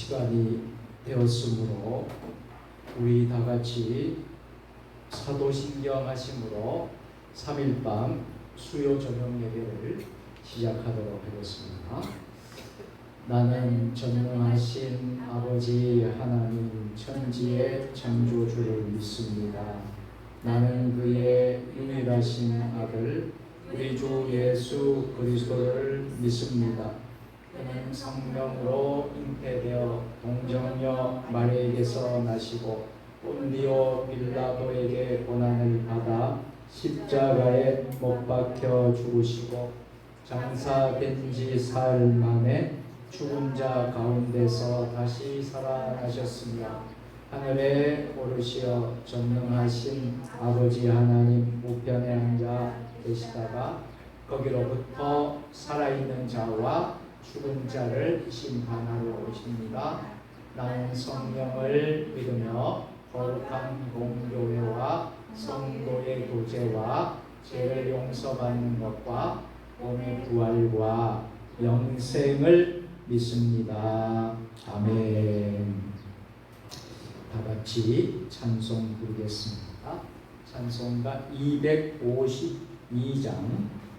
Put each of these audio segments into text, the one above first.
시간이 되었으므로 우리 다 같이 사도신경 하심으로 3일밤 수요 저녁 예배를 시작하도록 하겠습니다. 나는 전능하신 아버지 하나님 천지의 창조주를 믿습니다. 나는 그의 유일하신 아들 우리 주 예수 그리스도를 믿습니다. 그는 성령으로 잉태되어 동정녀 마리아에게서 나시고 본디오 빌라도에게 고난을 받아 십자가에 못 박혀 죽으시고 장사된 지 사흘 만에 죽은 자 가운데서 다시 살아나셨으며 하늘에 오르시어 전능하신 아버지 하나님 우편에 앉아 계시다가 거기로부터 살아있는 자와 죽은 자를 심판하러 오십니다. 나는 성령을 믿으며 거룩한 공교회와 성도의 교제와 죄를 용서받는 것과 몸의 부활과 영생을 믿습니다. 아멘. 다 같이 찬송 부르겠습니다. 찬송가 252장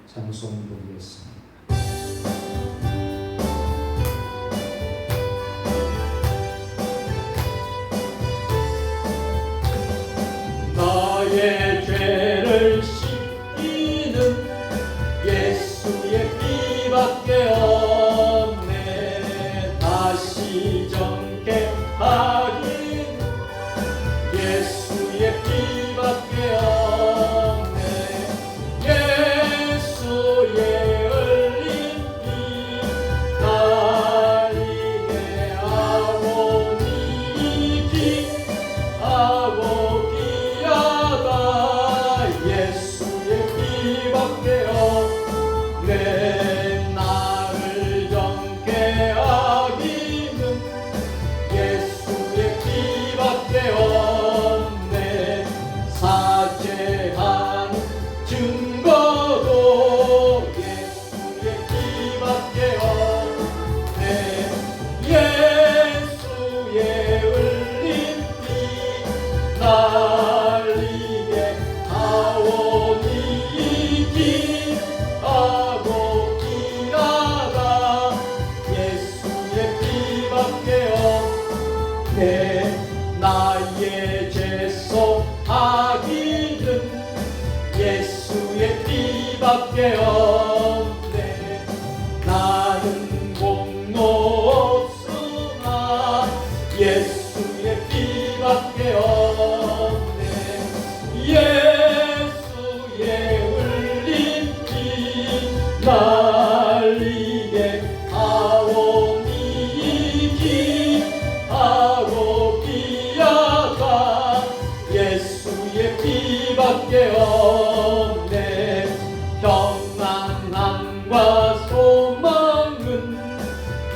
찬송 부르겠습니다. 나의 죄를 씻기는 예수의 피밖에 없네. 다시 정케 하긴 예수의 피밖에 없네. 예수의 흘린 피 나리게 하오니 기하고 예수의 피밖에 없네. 나를 정케 하기는 예수의 피밖에 없네. 사죄하는 증거도 예수의 피밖에 없네. 예수의 흘린 피 날리게 하오니 기하고 기하다 예수의 피밖에 없네. 나의 죄속 하기는 예수의 피밖에 없네. 나는 공로 없으나 예수의 피밖에 없네. 예수의 흘린 피 날리게 하오니 기하고 기하다 예수의 피밖에 없네. 평안함과 소망은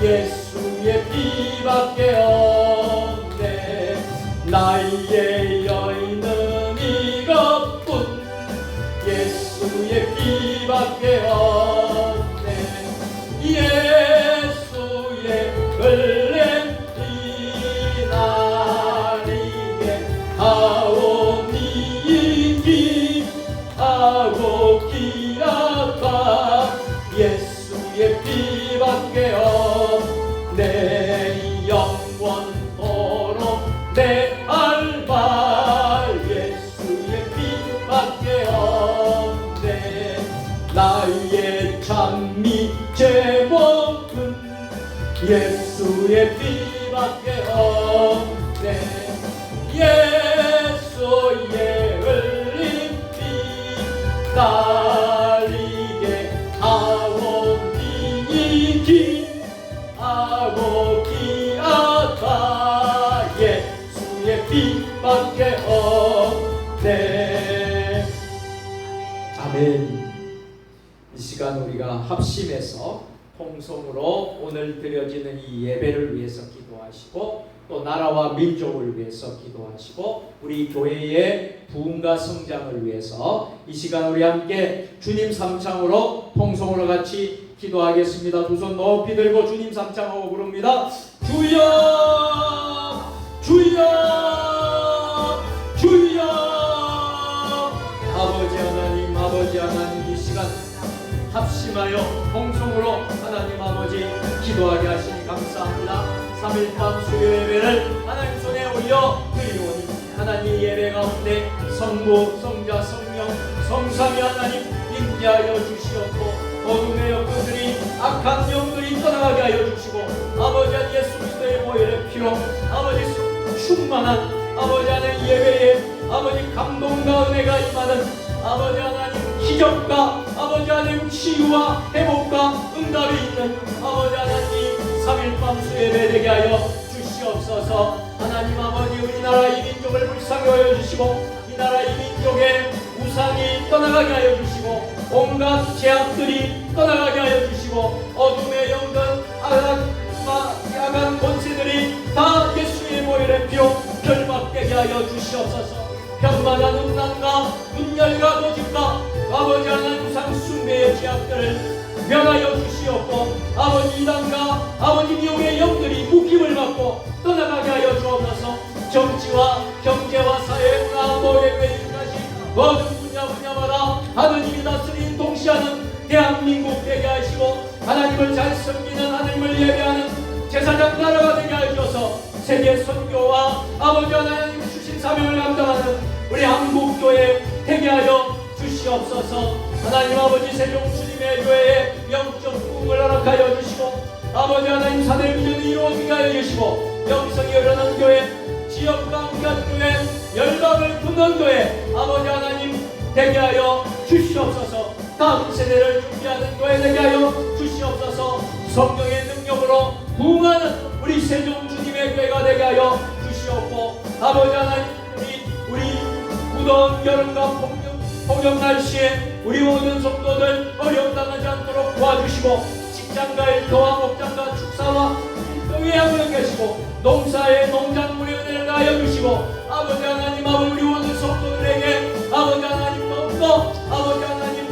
예수의 피밖에 없네. 나의 여인은 이것뿐 예수의 피밖에 없네. 예수의 흘린 피 나리게 하오니 기하고 기하다 예수의 피밖에 없네. 영원토록 내 알바 예수의 피밖에 없네. 나의 찬미 제목은 예수의 피밖에 없네. 예수의 흘린 피 날리게 하오니 기하고 기하다 예수의 피밖에 없네. 아멘. 이 시간 우리가 합심해서 통성으로 오늘 드려지는 이 예배를 위해서 기도하시고 또 나라와 민족을 위해서 기도하시고 우리 교회의 부흥과 성장을 위해서 이 시간 우리 함께 주님 삼창으로 통성으로 같이 기도하겠습니다. 두 손 높이 들고 주님 삼창하고 부릅니다. 주여 주여 주여. 아버지 하나님 이 시간 합심하여 통성으로 하나님 아버지 기도하게 하시니 감사합니다. 3일 밤 수요 예배를 하나님 손에 올려 드리오니 하나님 예배 가운데 성부 성자 성령 성삼위 하나님 임재하여 주시옵고 어둠의 영들이 악한 영들이 떠나가게 하여 주시고 아버지 한 예수 그리스도의 보혈의 피로 아버지 충만한 아버지 하나님 예배에 아버지 감동과 은혜가 임하는 아버지 하나님 기적과 아버지 하나님 치유와 회복과 응답이 있는 아버지 하나님 3일 밤 수예배 되게 하여 주시옵소서. 하나님 아버지 우리나라 이 민족을 불쌍히 하여 주시고 이 나라 이 민족의 우상이 떠나가게 하여 주시고 온갖 제약들이 떠나가게 하여 주시고 어둠의 영들 야간 권세들이 다 예수의 보혈의 피로 결박되게 하여 주시옵소서. 평만한 음란과 분열과 거짓과 아버지 하나님 우상 숭배의 제약들을 면하여 주시옵고 아버지 이단과 아버지 미혹의 영들이 묶임을 받고 떠나가게 하여 주옵소서. 정치와 경제와 사회 문화 노예 외인까지 모든 분야마다 하느님이 다스리는 동시하는 대한민국 되게 하시고 하나님을 잘 섬기는 하나님을 예배하는 제사장 나라가 되게 하셔서 세계 선교와 아버지 하나님 주신 사명을 감당하는 우리 한국교회 되게 하여 주시옵소서. 하나님 아버지 세종 주님의 교회에 영적 부흥을 허락하여 주시고 아버지 하나님 사대 비전이 이루어지게 하여 주시고 영성이 흐르는 교회 지역과 함께하는 교회 열방을 품는 교회 아버지 하나님 되게 하여 주시옵소서. 다음 세대를 준비하는 교회 되게 하여 주시옵소서. 성령의 능력으로 부흥하는 우리 세종 주님의 교회가 되게 하여 주시옵고 아버지 하나님 우리 무더운 여름과 폭염 날씨에 우리 모든 성도들 어려움 당하지 않도록 도와주시고 직장과 일터와 목장과 축사와 의회하고 계시고 농사에 농작물의 은혜를 가하여 주시고 아버지 하나님 우리 모든 성도들에게 아버지 하나님 더욱더 아버지 하나님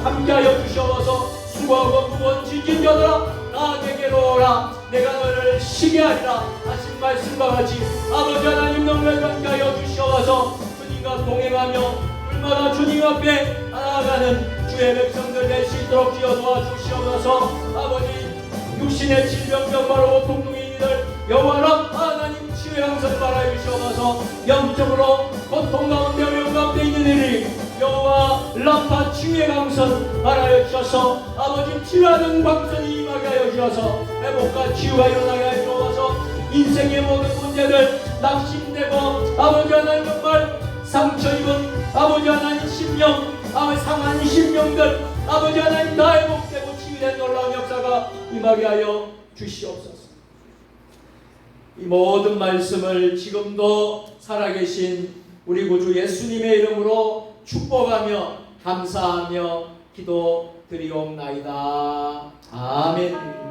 함께하여 주시옵소서. 수고하고 무거운 짐진 자들아 나에게로 오라 내가 너를 쉬게 하리라 하신 말씀과 같이 아버지 하나님 너를 함께하여 주시옵소서. 주님과 동행하며 물마다 주님 앞에 나아가는 주의 백성들 될 수 있도록 기어 도와주시옵소서. 아버지 육신의 질병 바로 고통중인이들 여호와라 하나님 치유의 항상 바라여 주시옵소서. 영적으로 고통 가운데 어려움 가운데 있는 이들이 여호와 라파 치유의 강선 바라여 주셔서 아버지 치유하는 광선이 임하게 하여 주셔서 회복과 치유가 일어나게 하여 주셔서 인생의 모든 문제들 낙심되고 아버지 하나님 정말 상처 입은 아버지 하나님 심령 상한 심령들 아버지 하나님 다 회복되고 치유된 놀라운 역사가 임하게 하여 주시옵소서. 이 모든 말씀을 지금도 살아계신 우리 구주 예수님의 이름으로 축복하며 감사하며 기도드리옵나이다. 아멘.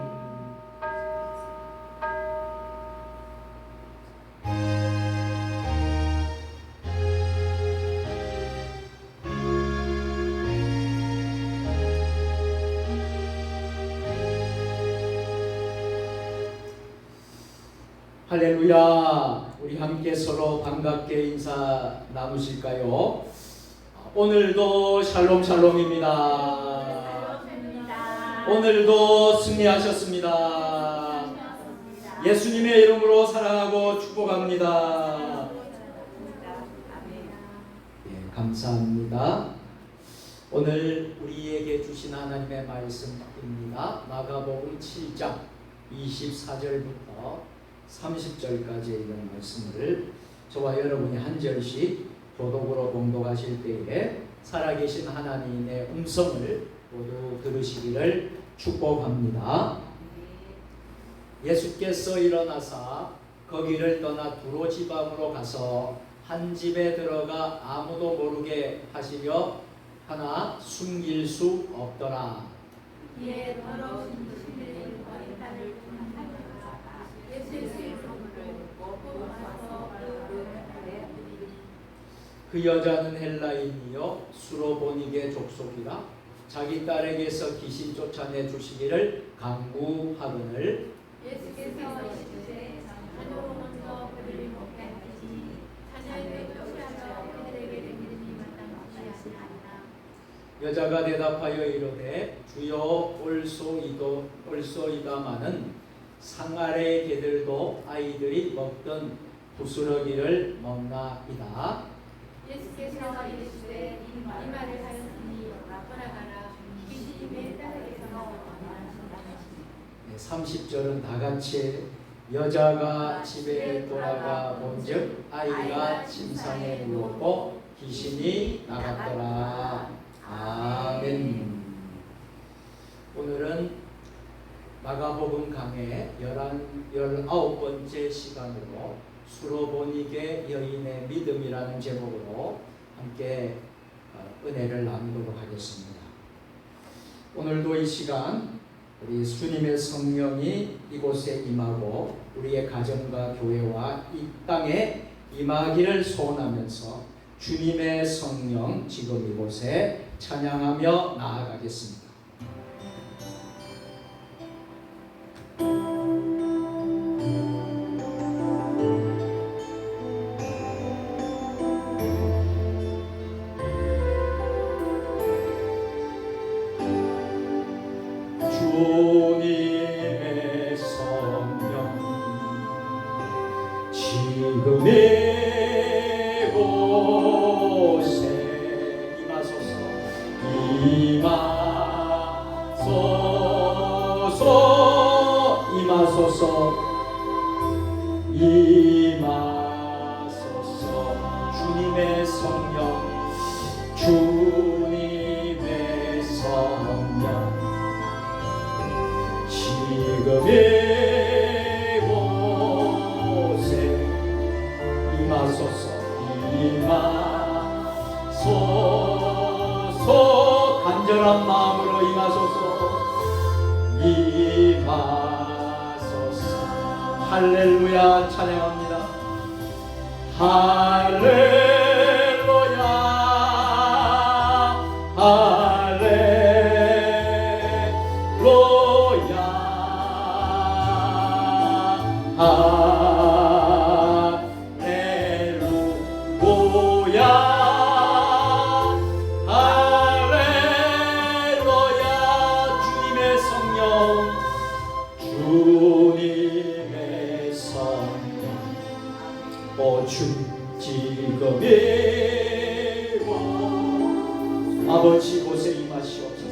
할렐루야. 우리 함께 서로 반갑게 인사 나누실까요? 오늘도 샬롬 샬롬입니다. 오늘도 승리하셨습니다. 예수님의 이름으로 사랑하고 축복합니다. 감사합니다. 오늘 우리에게 주신 하나님의 말씀입니다. 마가복음 7장 24절부터 30절까지 있는 말씀을 저와 여러분이 한 절씩 교독으로 봉독하실 때에 살아계신 하나님의 음성을 모두 들으시기를 축복합니다. 예수께서 일어나사 거기를 떠나 두로 지방으로 가서 한 집에 들어가 아무도 모르게 하시려 하나 숨길 수 없더라. 이에 더러운 신들과 인간을 하나가 예수의 성물을 먹고 와서 그 여자는 헬라인이요 수로보니게 족속이라 자기 딸에게서 귀신 쫓아내 주시기를 간구하거늘 예수께서 이르시되 자녀로 먼저 그들을 먹게 하시니 자녀에게 쫓아져 그들에게 믿음이 마땅하지 아니하니라. 여자가 대답하여 이르되 주여 올소이다마는 상 아래의 개들도 아이들이 먹던 부스러기를 먹나이다. 예수께서 이르시되 이 말을 하였으니 떠나가라. 귀신이 내 딸에게서 나오거니와 30절은 다 같이 여자가 집에 돌아가 본즉 아이가 침상에 누웠고 귀신이 나갔더라. 아멘. 오늘은 마가복음 강의 19번째 시간으로 수로보니게 여인의 믿음이라는 제목으로 함께 은혜를 나누도록 하겠습니다. 오늘도 이 시간 우리 주님의 성령이 이곳에 임하고 우리의 가정과 교회와 이 땅에 임하기를 소원하면서 주님의 성령 지금 이곳에 찬양하며 나아가겠습니다. 주님의 성령 지금 이곳에 임하소서 주님의 성령 지금 이곳에 임하소서 간절한 마음으로 임하소서 할렐루야 찬양합니다. 할렐루야 할렐루야 할렐루야 할렐루야 주님의 성령 주 지금 아버지 곳에 임하시옵소서.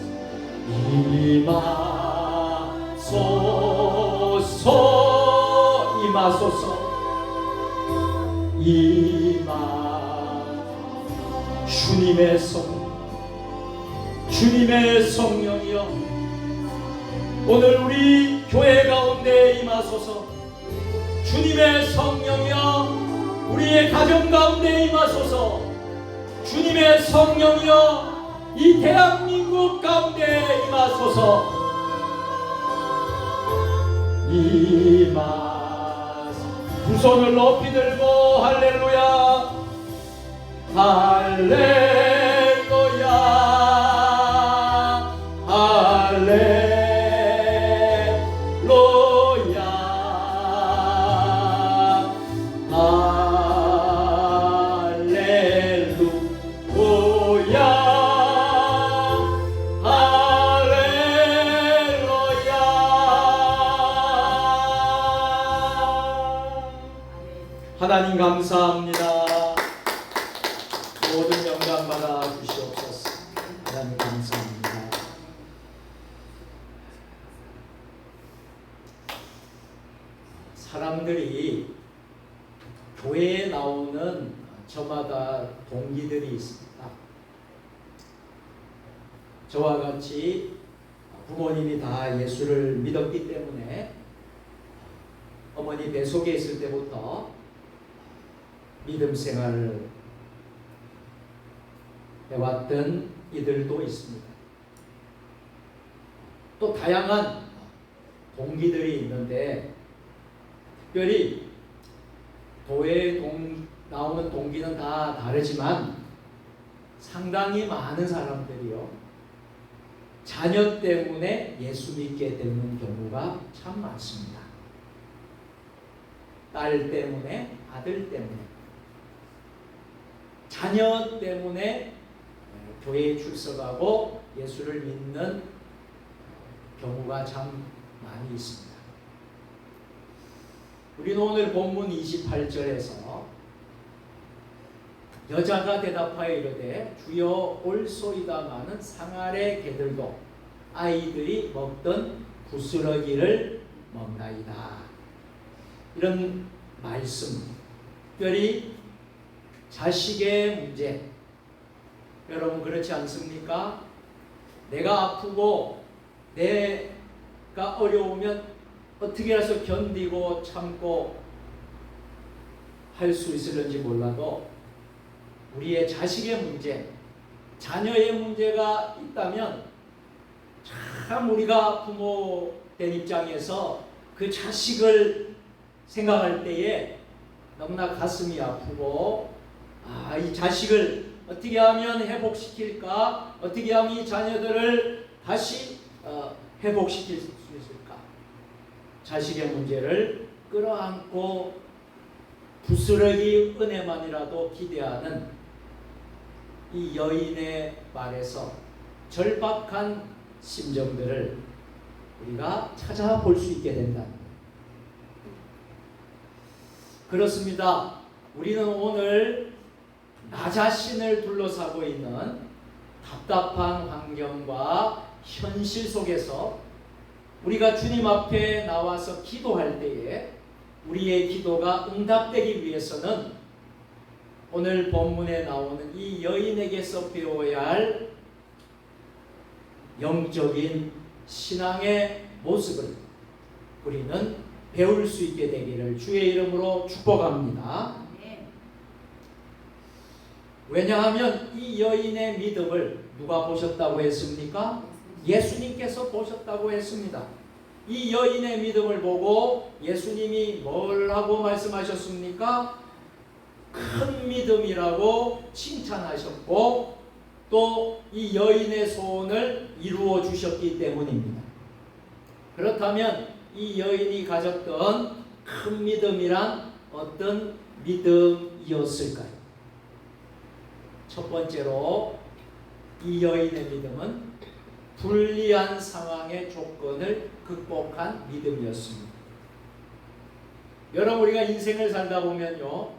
임하소서 주님의 성령이여 오늘 우리 교회 가운데 임하소서. 주님의 성령이여 우리의 가정 가운데 임하소서. 주님의 성령이여 이 대한민국 가운데 임하소서. 두 손을 높이 들고 할렐루야 할렐루야 할렐루야 하나님 감사합니다. 모든 영광 받아 주시옵소서. 하나님 감사합니다. 사람들이 교회에 나오는 저마다 동기들이 있습니다. 저와 같이 부모님이 다 예수를 믿었기 때문에 어머니 배 속에 있을 때부터 믿음 생활을 해왔던 이들도 있습니다. 또 다양한 동기들이 있는데 특별히 교회에 나오는 동기는 다 다르지만 상당히 많은 사람들이요 자녀 때문에 예수 믿게 되는 경우가 참 많습니다. 딸 때문에, 아들 때문에, 자녀 때문에 교회에 출석하고 예수를 믿는 경우가 참 많이 있습니다. 우리는 오늘 본문 28절에서 여자가 대답하여 이르되 주여 올소이다마는 상아래 개들도 아이들이 먹던 부스러기를 먹나이다. 이런 말씀, 특별히 자식의 문제, 여러분 그렇지 않습니까? 내가 아프고 내가 어려우면 어떻게 해서 견디고 참고 할 수 있을는지 몰라도 우리의 자식의 문제, 자녀의 문제가 있다면 참 우리가 부모된 입장에서 그 자식을 생각할 때에 너무나 가슴이 아프고 이 자식을 어떻게 하면 회복시킬까? 어떻게 하면 이 자녀들을 다시 회복시킬 수 있을까? 자식의 문제를 끌어안고 부스러기 은혜만이라도 기대하는 이 여인의 말에서 절박한 심정들을 우리가 찾아볼 수 있게 된다. 그렇습니다. 우리는 오늘 나 자신을 둘러싸고 있는 답답한 환경과 현실 속에서 우리가 주님 앞에 나와서 기도할 때에 우리의 기도가 응답되기 위해서는 오늘 본문에 나오는 이 여인에게서 배워야 할 영적인 신앙의 모습을 우리는 배울 수 있게 되기를 주의 이름으로 축복합니다. 왜냐하면 이 여인의 믿음을 누가 보셨다고 했습니까? 예수님께서 보셨다고 했습니다. 이 여인의 믿음을 보고 예수님이 뭐라고 말씀하셨습니까? 큰 믿음이라고 칭찬하셨고 또 이 여인의 소원을 이루어 주셨기 때문입니다. 그렇다면 이 여인이 가졌던 큰 믿음이란 어떤 믿음이었을까요? 첫 번째로 이 여인의 믿음은 불리한 상황의 조건을 극복한 믿음이었습니다. 여러분 우리가 인생을 살다 보면요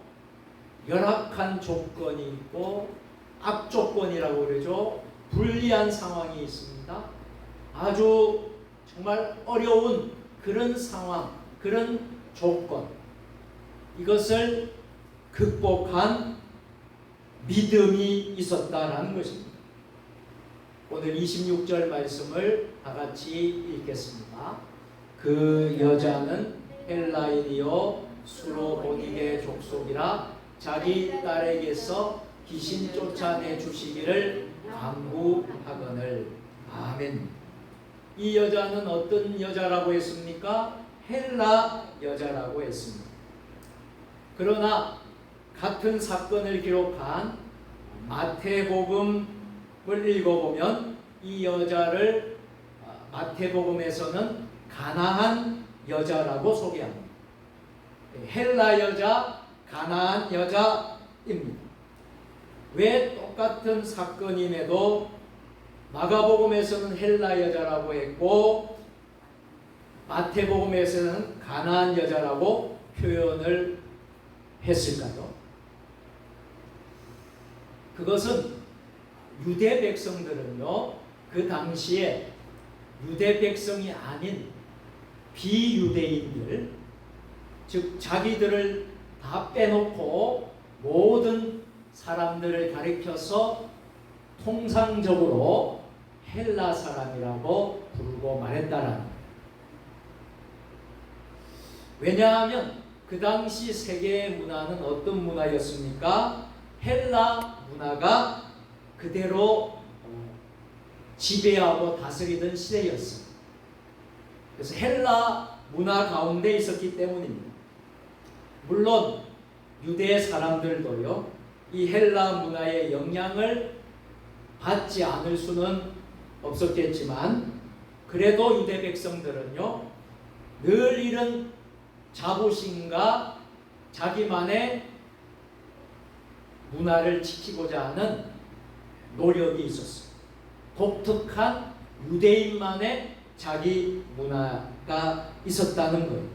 열악한 조건이 있고 악조건이라고 그러죠. 불리한 상황이 있습니다. 아주 정말 어려운 그런 상황, 그런 조건, 이것을 극복한 믿음이 있었다라는 것입니다. 오늘 26절 말씀을 다 같이 읽겠습니다. 그 여자는 헬라인이요 수로보니게 족속이라 자기 딸에게서 귀신 쫓아내 주시기를 간구하거늘. 아멘. 이 여자는 어떤 여자라고 했습니까? 헬라 여자라고 했습니다. 그러나 같은 사건을 기록한 마태복음을 읽어보면 이 여자를 마태복음에서는 가나안 여자라고 소개합니다. 헬라 여자, 가나안 여자입니다. 왜 똑같은 사건임에도 마가복음에서는 헬라 여자라고 했고 마태복음에서는 가나안 여자라고 표현을 했을까요? 그것은 유대 백성들은요 그 당시에 유대 백성이 아닌 비유대인들, 즉 자기들을 다 빼놓고 모든 사람들을 가리켜서 통상적으로 헬라 사람이라고 부르고 말했다라는 거예요. 왜냐하면 그 당시 세계의 문화는 어떤 문화였습니까? 헬라 문화가 그대로 지배하고 다스리던 시대였습니다. 그래서 헬라 문화 가운데 있었기 때문입니다. 물론 유대 사람들도요, 이 헬라 문화의 영향을 받지 않을 수는 없었겠지만, 그래도 유대 백성들은요, 늘 이런 자부심과 자기만의 문화를 지키고자 하는 노력이 있었어요. 독특한 유대인만의 자기 문화가 있었다는 거예요.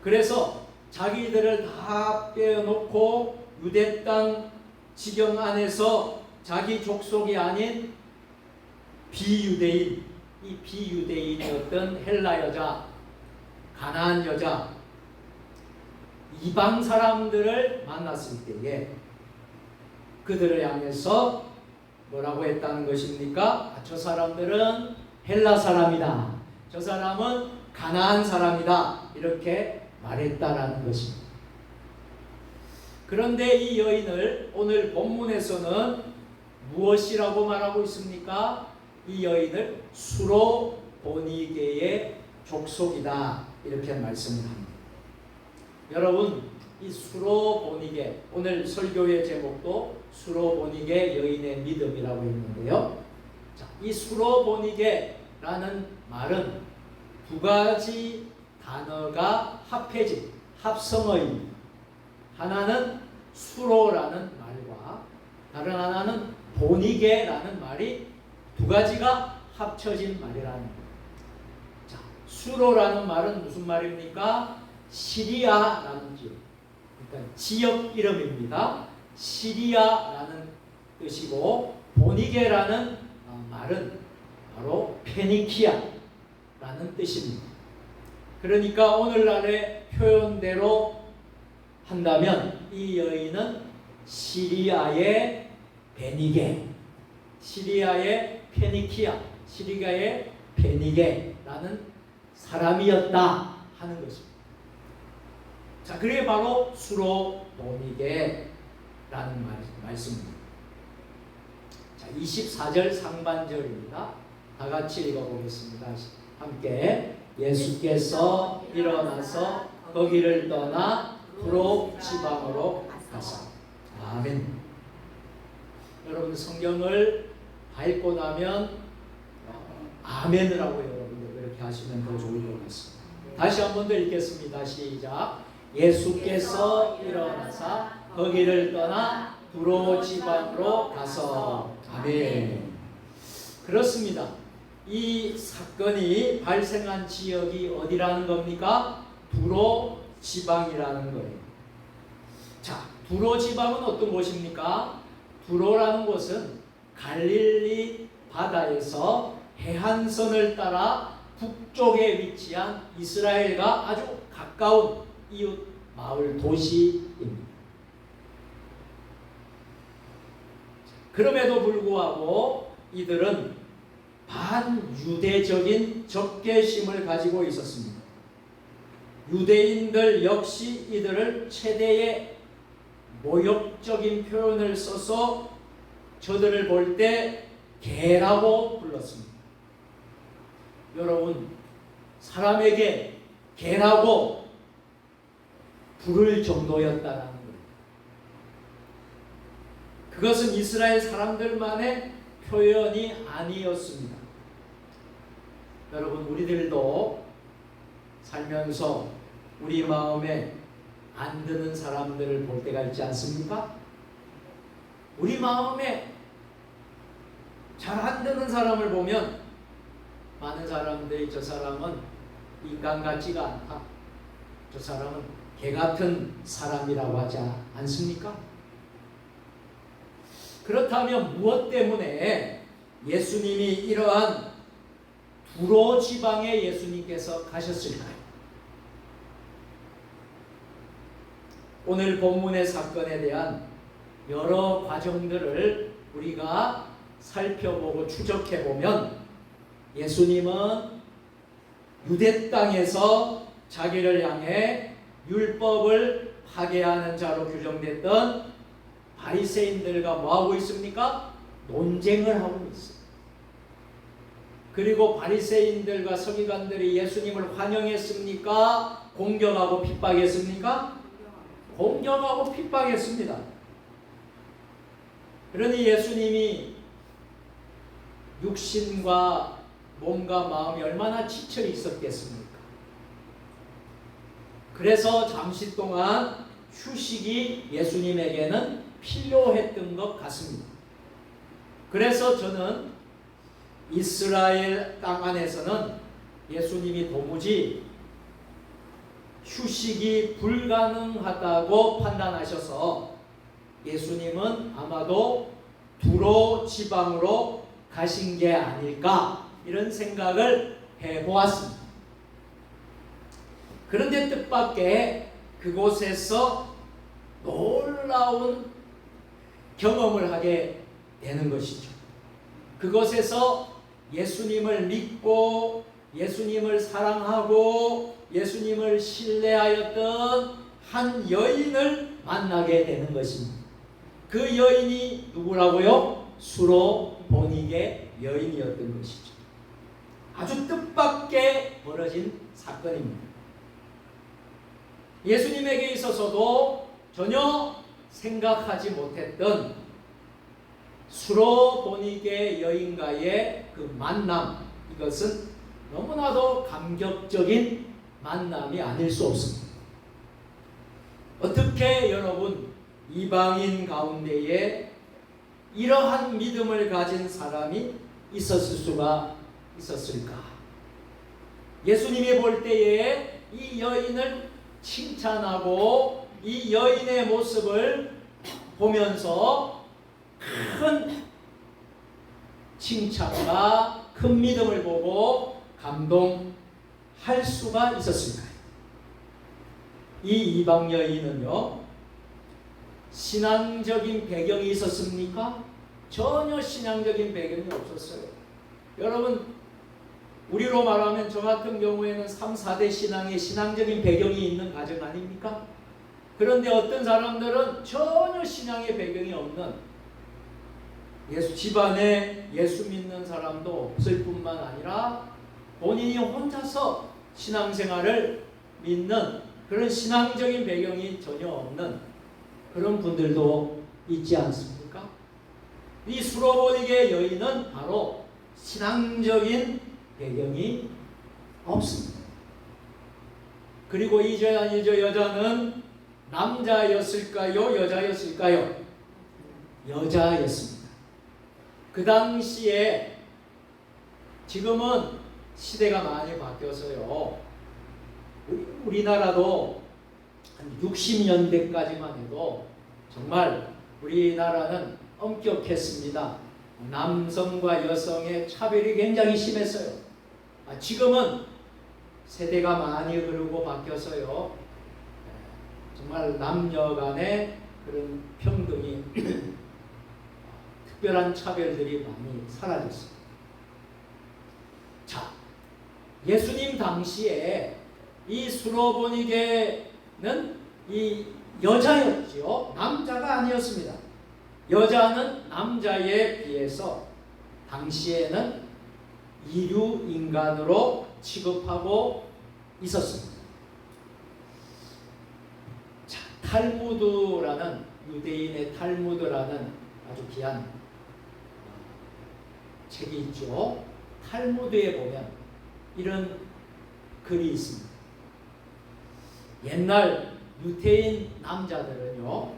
그래서 자기들을 다 빼놓고 유대 땅 지경 안에서 자기 족속이 아닌 비유대인, 이 비유대인이었던 헬라 여자, 가나안 여자, 이방 사람들을 만났을 때에 그들을 향해서 뭐라고 했다는 것입니까? 저 사람들은 헬라 사람이다, 저 사람은 가나안 사람이다, 이렇게 말했다라는 것입니다. 그런데 이 여인을 오늘 본문에서는 무엇이라고 말하고 있습니까? 이 여인을 수로 보니게의 족속이다, 이렇게 말씀을 합니다. 여러분, 이 수로 보니게, 오늘 설교의 제목도 수로 보니게 여인의 믿음이라고 했는데요. 자, 이 수로 보니게라는 말은 두 가지 단어가 합해진 합성어입니다. 하나는 수로라는 말과 다른 하나는 보니게라는 말이 두 가지가 합쳐진 말이라는 거예요. 자, 수로라는 말은 무슨 말입니까? 시리아라는 지역, 그러니까 지역 이름입니다. 시리아라는 뜻이고, 보니게라는 말은 바로 페니키아라는 뜻입니다. 그러니까 오늘날의 표현대로 한다면 이 여인은 시리아의 베니게, 시리아의 페니키아, 시리아의 베니게라는 사람이었다 하는 것입니다. 자, 그게 바로 수로 보니게라는 말씀입니다. 자, 24절 상반절입니다. 다 같이 읽어보겠습니다. 함께. 예수께서 일어나서 거기를 떠나 두로 지방으로 가사. 아멘. 여러분, 성경을 다 읽고 나면 아멘을 하고 여러분들 그렇게 하시면 더 좋을 것 같습니다. 다시 한 번 더 읽겠습니다. 시작. 예수께서 일어나사 거기를 떠나 두로 지방으로 가서. 아멘. 그렇습니다. 이 사건이 발생한 지역이 어디라는 겁니까? 두로 지방이라는 거예요. 자, 두로 지방은 어떤 곳입니까? 두로라는 곳은 갈릴리 바다에서 해안선을 따라 북쪽에 위치한 이스라엘과 아주 가까운 이웃 마을 도시입니다. 그럼에도 불구하고 이들은 반유대적인 적개심을 가지고 있었습니다. 유대인들 역시 이들을 최대의 모욕적인 표현을 써서 저들을 볼 때 개라고 불렀습니다. 여러분, 사람에게 개라고 부를 정도였다는 거예요. 그것은 이스라엘 사람들만의 표현이 아니었습니다. 여러분, 우리들도 살면서 우리 마음에 안 드는 사람들을 볼 때가 있지 않습니까? 우리 마음에 잘 안 드는 사람을 보면 많은 사람들이 저 사람은 인간 같지가 않다, 저 사람은 개 같은 사람이라고 하지 않습니까? 그렇다면 무엇 때문에 예수님이 이러한 두로 지방에 예수님께서 가셨을까요? 오늘 본문의 사건에 대한 여러 과정들을 우리가 살펴보고 추적해보면 예수님은 유대 땅에서 자기를 향해 율법을 파괴하는 자로 규정됐던 바리새인들과 뭐하고 있습니까? 논쟁을 하고 있어요. 그리고 바리새인들과 서기관들이 예수님을 환영했습니까? 공격하고 핍박했습니까? 공격하고 핍박했습니다. 그러니 예수님이 육신과 몸과 마음이 얼마나 지쳐 있었겠습니까? 그래서 잠시 동안 휴식이 예수님에게는 필요했던 것 같습니다. 그래서 저는 이스라엘 땅 안에서는 예수님이 도무지 휴식이 불가능하다고 판단하셔서 예수님은 아마도 두로 지방으로 가신 게 아닐까 이런 생각을 해보았습니다. 그런데 뜻밖의 그곳에서 놀라운 경험을 하게 되는 것이죠. 그곳에서 예수님을 믿고 예수님을 사랑하고 예수님을 신뢰하였던 한 여인을 만나게 되는 것입니다. 그 여인이 누구라고요? 수로보니게 여인이었던 것이죠. 아주 뜻밖의 벌어진 사건입니다. 예수님에게 있어서도 전혀 생각하지 못했던 수로보니게 여인과의 그 만남, 이것은 너무나도 감격적인 만남이 아닐 수 없습니다. 어떻게 여러분 이방인 가운데에 이러한 믿음을 가진 사람이 있었을 수가 있었을까? 예수님이 볼 때에 이 여인을 칭찬하고 이 여인의 모습을 보면서 큰 칭찬과 큰 믿음을 보고 감동할 수가 있었을까요? 이 이방 여인은요, 신앙적인 배경이 있었습니까? 전혀 신앙적인 배경이 없었어요. 여러분, 우리로 말하면 저 같은 경우에는 3, 4대 신앙의 신앙적인 배경이 있는 가정 아닙니까? 그런데 어떤 사람들은 전혀 신앙의 배경이 없는, 집안에 예수 믿는 사람도 없을 뿐만 아니라 본인이 혼자서 신앙생활을 믿는 그런 신앙적인 배경이 전혀 없는 그런 분들도 있지 않습니까? 이 수로보니게 여인은 바로 신앙적인 배경이 없습니다. 그리고 이 여자는 남자였을까요? 여자였을까요? 여자였습니다. 그 당시에, 지금은 시대가 많이 바뀌어서요, 우리나라도 한 60년대까지만 해도 정말 우리나라는 엄격했습니다. 남성과 여성의 차별이 굉장히 심했어요. 지금은 세대가 많이 흐르고 바뀌어서요, 정말 남녀 간의 그런 평등이 특별한 차별들이 많이 사라졌습니다. 자, 예수님 당시에 이 수로보니게는 이 여자였지요. 남자가 아니었습니다. 여자는 남자에 비해서 당시에는 이류 인간으로 취급하고 있었습니다. 자, 탈무드라는, 유대인의 탈무드라는 아주 귀한 책이 있죠. 탈무드에 보면 이런 글이 있습니다. 옛날 유대인 남자들은요,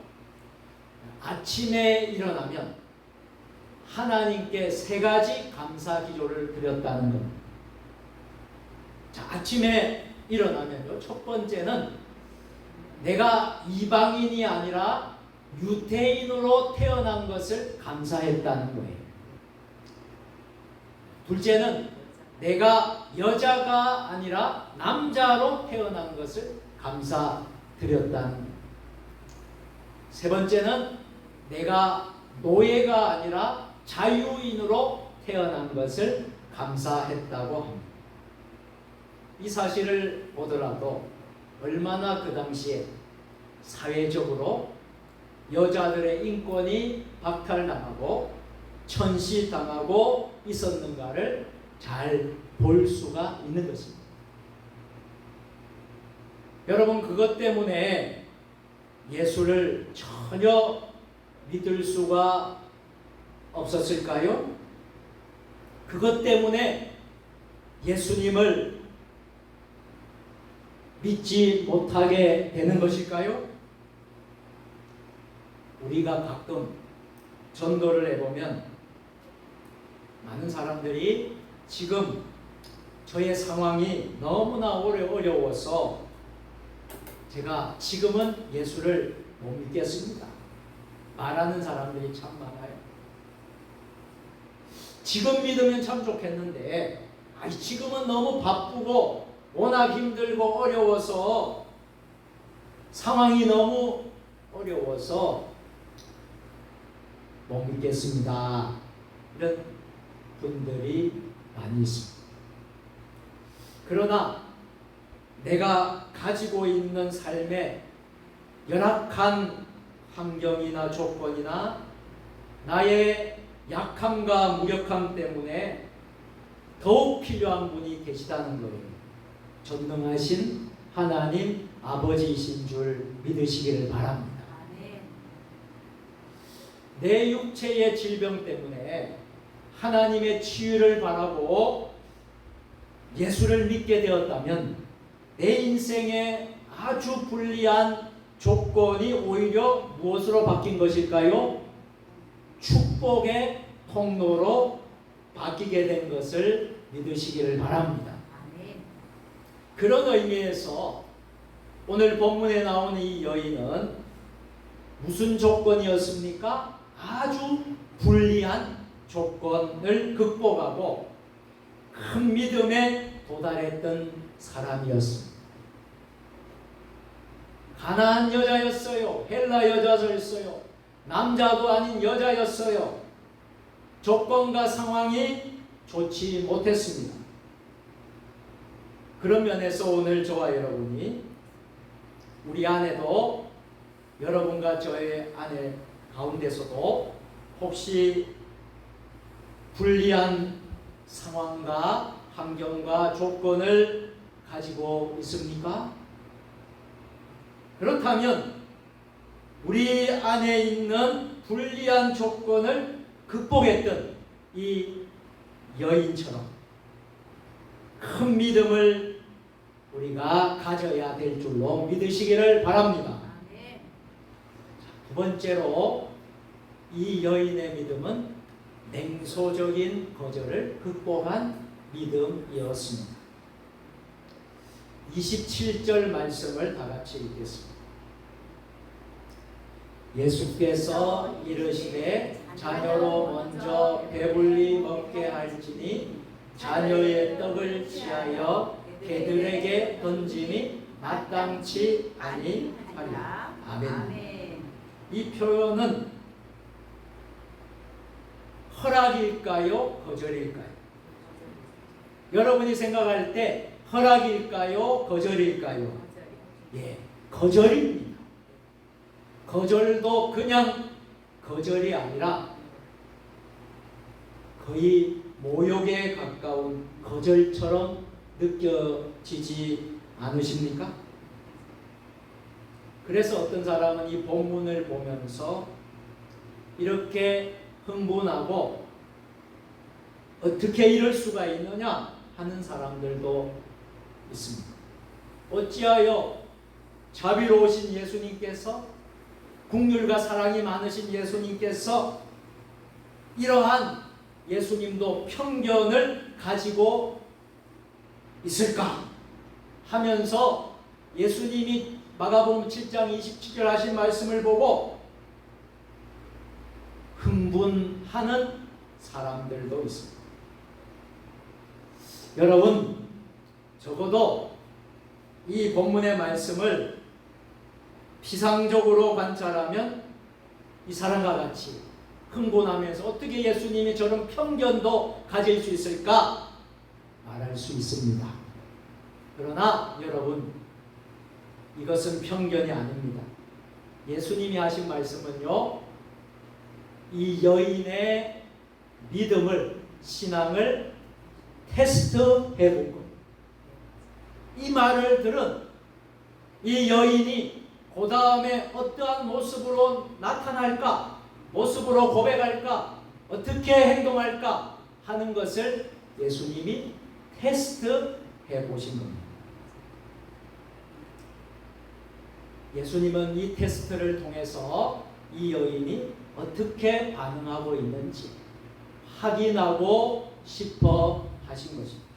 아침에 일어나면 하나님께 3가지 감사 기도를 드렸다는 겁니다. 자, 아침에 일어나면요, 첫 번째는 내가 이방인이 아니라 유대인으로 태어난 것을 감사했다는 거예요. 둘째는 내가 여자가 아니라 남자로 태어난 것을 감사드렸다는 거예요. 세 번째는 내가 노예가 아니라 자유인으로 태어난 것을 감사했다고 합니다. 이 사실을 보더라도 얼마나 그 당시에 사회적으로 여자들의 인권이 박탈당하고 천시당하고 있었는가를 잘 볼 수가 있는 것입니다. 여러분, 그것 때문에 예수를 전혀 믿을 수가 없었을까요? 그것 때문에 예수님을 믿지 못하게 되는 것일까요? 우리가 가끔 전도를 해보면 많은 사람들이 지금 저의 상황이 너무나 어려워서 제가 지금은 예수를 못 믿겠습니다 말하는 사람들이 참 많아요. 지금 믿으면 참 좋겠는데 지금은 너무 바쁘고 워낙 힘들고 어려워서 상황이 너무 어려워서 못 믿겠습니다. 이런 분들이 많이 있습니다. 그러나 내가 가지고 있는 삶에 열악한 환경이나 조건이나 나의 약함과 무력함 때문에 더욱 필요한 분이 계시다는 거예요. 전능하신 하나님 아버지이신 줄 믿으시기를 바랍니다. 내 육체의 질병 때문에 하나님의 치유를 바라고 예수를 믿게 되었다면 내 인생에 아주 불리한 조건이 오히려 무엇으로 바뀐 것일까요? 축복의 통로로 바뀌게 된 것을 믿으시기를 바랍니다. 그런 의미에서 오늘 본문에 나오는 이 여인은 무슨 조건이었습니까? 아주 불리한 조건을 극복하고 큰 믿음에 도달했던 사람이었습니다. 가난한 여자였어요. 헬라 여자였어요. 남자도 아닌 여자였어요. 조건과 상황이 좋지 못했습니다. 그런 면에서 오늘 저와 여러분이 우리 안에도 여러분과 저의 안에 가운데서도 혹시 불리한 상황과 환경과 조건을 가지고 있습니까? 그렇다면 우리 안에 있는 불리한 조건을 극복했던 이 여인처럼 큰 믿음을 우리가 가져야 될 줄로 믿으시기를 바랍니다. 두 번째로 이 여인의 믿음은 냉소적인 거절을 극복한 믿음이었습니다. 27절 말씀을 다 같이 읽겠습니다. 예수께서 이르시되 자녀로 먼저 배불리 먹게 할지니 자녀의 떡을 취하여 개들에게 던짐이 마땅치 아니하리라. 아멘. 이 표현은 허락일까요? 거절일까요? 여러분이 생각할 때 허락일까요? 거절일까요? 예, 거절입니다. 거절도 그냥 거절이 아니라 거의 모욕에 가까운 거절처럼 느껴지지 않으십니까? 그래서 어떤 사람은 이 본문을 보면서 이렇게 흥분하고 어떻게 이럴 수가 있느냐 하는 사람들도 있습니다. 어찌하여 자비로우신 예수님께서, 긍휼과 사랑이 많으신 예수님께서 이러한 예수님도 편견을 가지고 있을까 하면서 예수님이 마가복음 7장 27절 하신 말씀을 보고 흥분하는 사람들도 있습니다. 여러분, 적어도 이 본문의 말씀을 피상적으로 관찰하면 이 사람과 같이 흥분하면서 어떻게 예수님이 저런 편견도 가질 수 있을까 말할 수 있습니다. 그러나 여러분, 이것은 편견이 아닙니다. 예수님이 하신 말씀은요, 이 여인의 믿음을, 신앙을 테스트해 본 겁니다. 이 말을 들은 이 여인이 그 다음에 어떠한 모습으로 나타날까, 모습으로 고백할까, 어떻게 행동할까 하는 것을 예수님이 테스트해 보신 겁니다. 예수님은 이 테스트를 통해서 이 여인이 어떻게 반응하고 있는지 확인하고 싶어 하신 것입니다.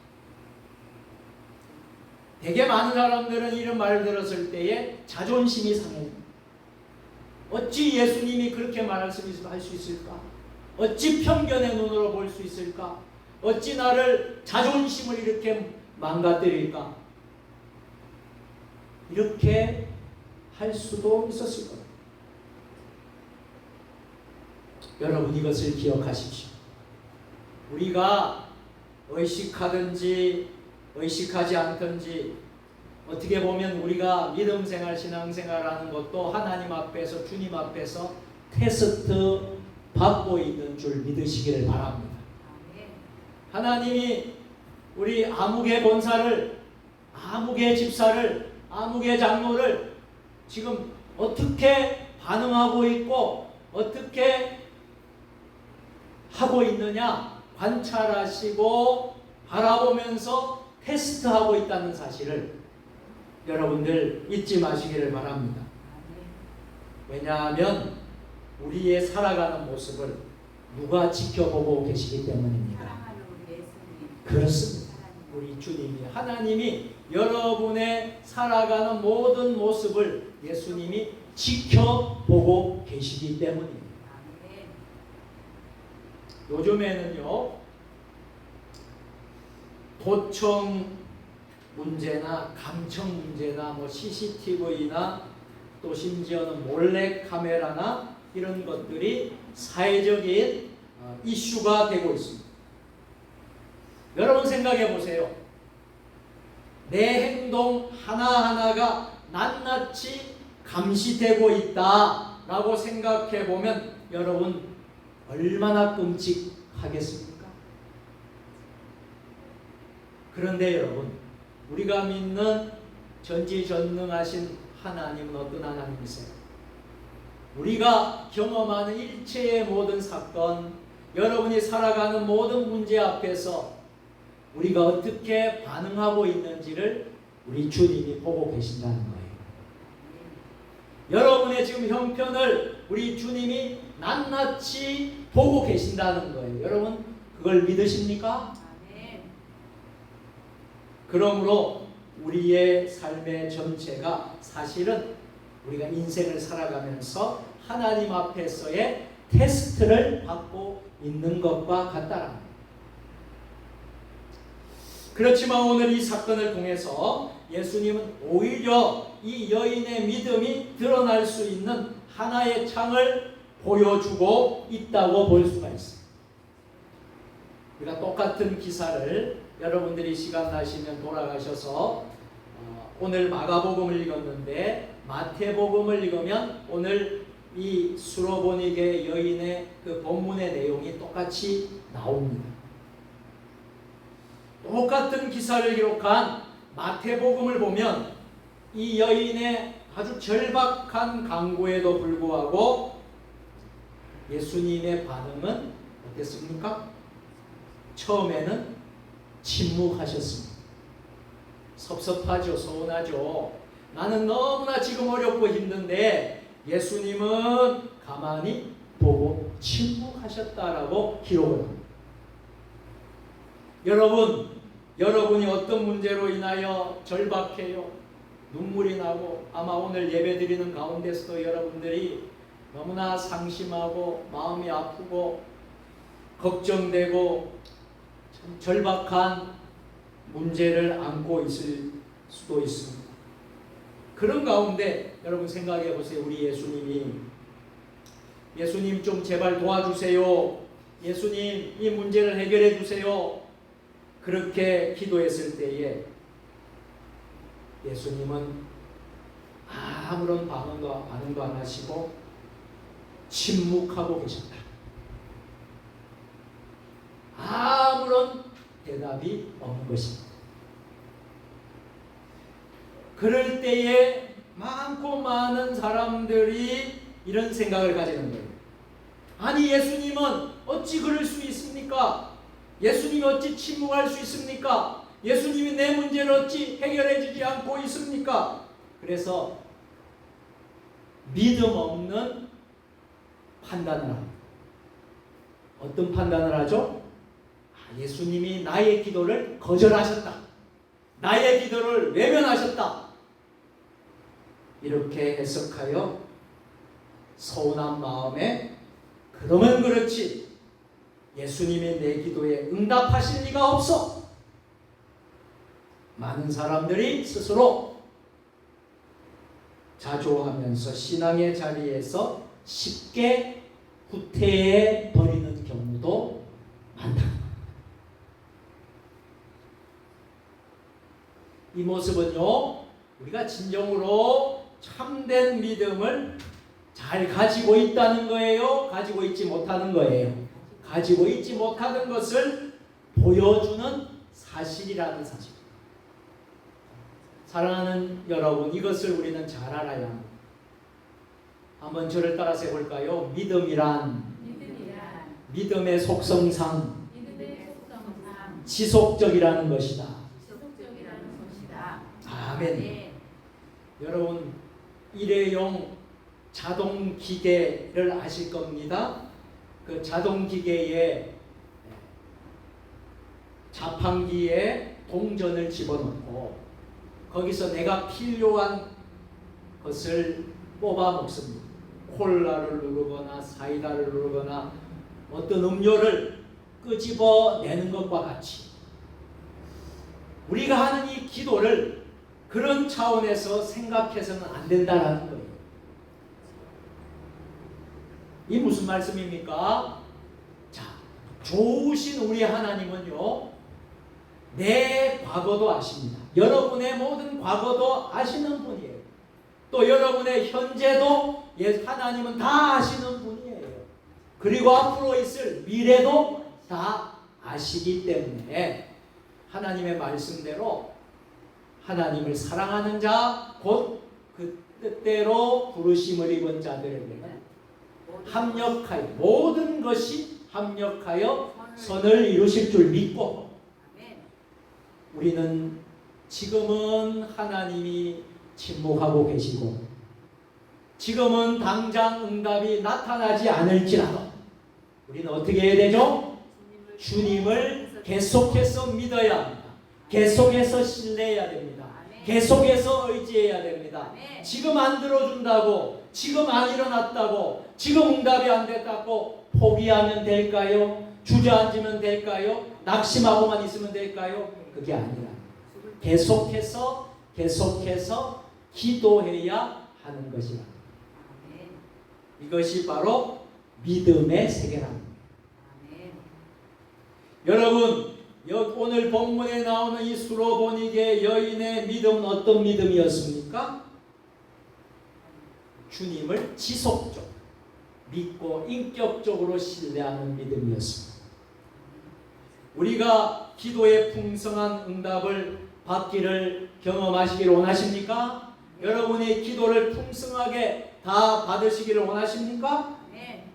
되게 많은 사람들은 이런 말을 들었을 때에 자존심이 상해요. 어찌 예수님이 그렇게 말할 수 있을까? 어찌 편견의 눈으로 볼 수 있을까? 어찌 나를 자존심을 이렇게 망가뜨릴까? 이렇게 할 수도 있었을 겁니다. 여러분 이것을 기억하십시오. 우리가 의식하든지 의식하지 않든지 어떻게 보면 우리가 믿음생활 신앙생활하는 것도 하나님 앞에서 주님 앞에서 테스트 받고 있는 줄 믿으시기를 바랍니다. 하나님이 우리 아무개 권사를, 아무개 집사를, 아무개 장로를 지금 어떻게 반응하고 있고 어떻게 하고 있느냐 관찰하시고 바라보면서 테스트하고 있다는 사실을 여러분들 잊지 마시기를 바랍니다. 왜냐하면 우리의 살아가는 모습을 누가 지켜보고 계시기 때문입니다. 그렇습니다. 우리 주님이, 하나님이 여러분의 살아가는 모든 모습을 예수님이 지켜보고 계시기 때문입니다. 요즘에는요, 도청 문제나 감청 문제나 뭐 CCTV나 또 심지어는 몰래 카메라나 이런 것들이 사회적인 이슈가 되고 있습니다. 여러분 생각해 보세요. 내 행동 하나하나가 낱낱이 감시되고 있다라고 생각해 보면 여러분 얼마나 끔찍하겠습니까? 그런데 여러분, 우리가 믿는 전지전능하신 하나님은 어떤 하나님이세요? 우리가 경험하는 일체의 모든 사건, 여러분이 살아가는 모든 문제 앞에서 우리가 어떻게 반응하고 있는지를 우리 주님이 보고 계신다는 거예요. 여러분의 지금 형편을 우리 주님이 낱낱이 보고 계신다는 거예요. 여러분 그걸 믿으십니까? 그러므로 우리의 삶의 전체가 사실은 우리가 인생을 살아가면서 하나님 앞에서의 테스트를 받고 있는 것과 같다라. 그렇지만 오늘 이 사건을 통해서 예수님은 오히려 이 여인의 믿음이 드러날 수 있는 하나의 창을 보여주고 있다고 볼 수가 있습니다. 우리가 똑같은 기사를 여러분들이 시간 나시면 돌아가셔서 오늘 마가복음을 읽었는데 마태복음을 읽으면 오늘 이 수로보니게 여인의 그 본문의 내용이 똑같이 나옵니다. 똑같은 기사를 기록한 마태복음을 보면 이 여인의 아주 절박한 강구에도 불구하고 예수님의 반응은 어땠습니까? 처음에는 침묵하셨습니다. 섭섭하죠. 서운하죠. 나는 너무나 지금 어렵고 힘든데 예수님은 가만히 보고 침묵하셨다라고 기록을 합니다. 여러분이 어떤 문제로 인하여 절박해요? 눈물이 나고 아마 오늘 예배 드리는 가운데서도 여러분들이 너무나 상심하고 마음이 아프고 걱정되고 참 절박한 문제를 안고 있을 수도 있습니다. 그런 가운데 여러분 생각해 보세요. 우리 예수님 좀 제발 도와주세요. 예수님 이 문제를 해결해 주세요. 그렇게 기도했을 때에 예수님은 아무런 반응도 안 하시고 침묵하고 계셨다. 아무런 대답이 없는 것입니다. 그럴 때에 많고 많은 사람들이 이런 생각을 가지는 거예요. 아니, 예수님은 어찌 그럴 수 있습니까? 예수님이 어찌 침묵할 수 있습니까? 예수님이 내 문제를 어찌 해결해 주지 않고 있습니까? 그래서 믿음 없는 판단을 합니다. 어떤 판단을 하죠? 예수님이 나의 기도를 거절하셨다. 나의 기도를 외면하셨다. 이렇게 해석하여 서운한 마음에 그러면 그렇지 예수님이 내 기도에 응답하실 리가 없어. 많은 사람들이 스스로 자조하면서 신앙의 자리에서 쉽게 후퇴해 버리는 경우도 많다. 이 모습은요, 우리가 진정으로 참된 믿음을 잘 가지고 있다는 거예요? 가지고 있지 못하는 거예요? 가지고 있지 못하는 것을 보여주는 사실이라는 사실. 사랑하는 여러분, 이것을 우리는 잘 알아야 합니다. 한번 저를 따라서 해볼까요? 믿음이란 믿음의 속성상 지속적이라는 것이다. 아멘. 네. 여러분, 일회용 자동기계를 아실 겁니다. 그 자동기계에 자판기에 동전을 집어넣고 거기서 내가 필요한 것을 뽑아 먹습니다. 콜라를 누르거나 사이다를 누르거나 어떤 음료를 끄집어내는 것과 같이 우리가 하는 이 기도를 그런 차원에서 생각해서는 안 된다는 거예요. 이 무슨 말씀입니까? 자, 좋으신 우리 하나님은요, 내 과거도 아십니다. 여러분의 모든 과거도 아시는 분이에요. 또 여러분의 현재도 하나님은 다 아시는 분이에요. 그리고 앞으로 있을 미래도 다 아시기 때문에 하나님의 말씀대로 하나님을 사랑하는 자, 곧 그 뜻대로 부르심을 입은 자들에게는 합력하여 모든 것이 합력하여 선을 이루실 줄 믿고 우리는 지금은 하나님이 침묵하고 계시고 지금은 당장 응답이 나타나지 않을지라도 우리는 어떻게 해야 되죠? 주님을 계속해서 믿어야 합니다. 계속해서 신뢰해야 됩니다. 계속해서 의지해야 됩니다. 지금 안 들어준다고, 지금 안 일어났다고, 지금 응답이 안 됐다고 포기하면 될까요? 주저앉으면 될까요? 낙심하고만 있으면 될까요? 그게 아니라 계속해서 기도해야 하는 것이라. 이것이 바로 믿음의 세계랍니다. 여러분, 오늘 본문에 나오는 이 수로보니게 여인의 믿음은 어떤 믿음이었습니까? 주님을 지속적으로 믿고 인격적으로 신뢰하는 믿음이었습니다. 우리가 기도의 풍성한 응답을 받기를 경험하시기를 원하십니까? 여러분의 기도를 풍성하게 다 받으시기를 원하십니까? 네.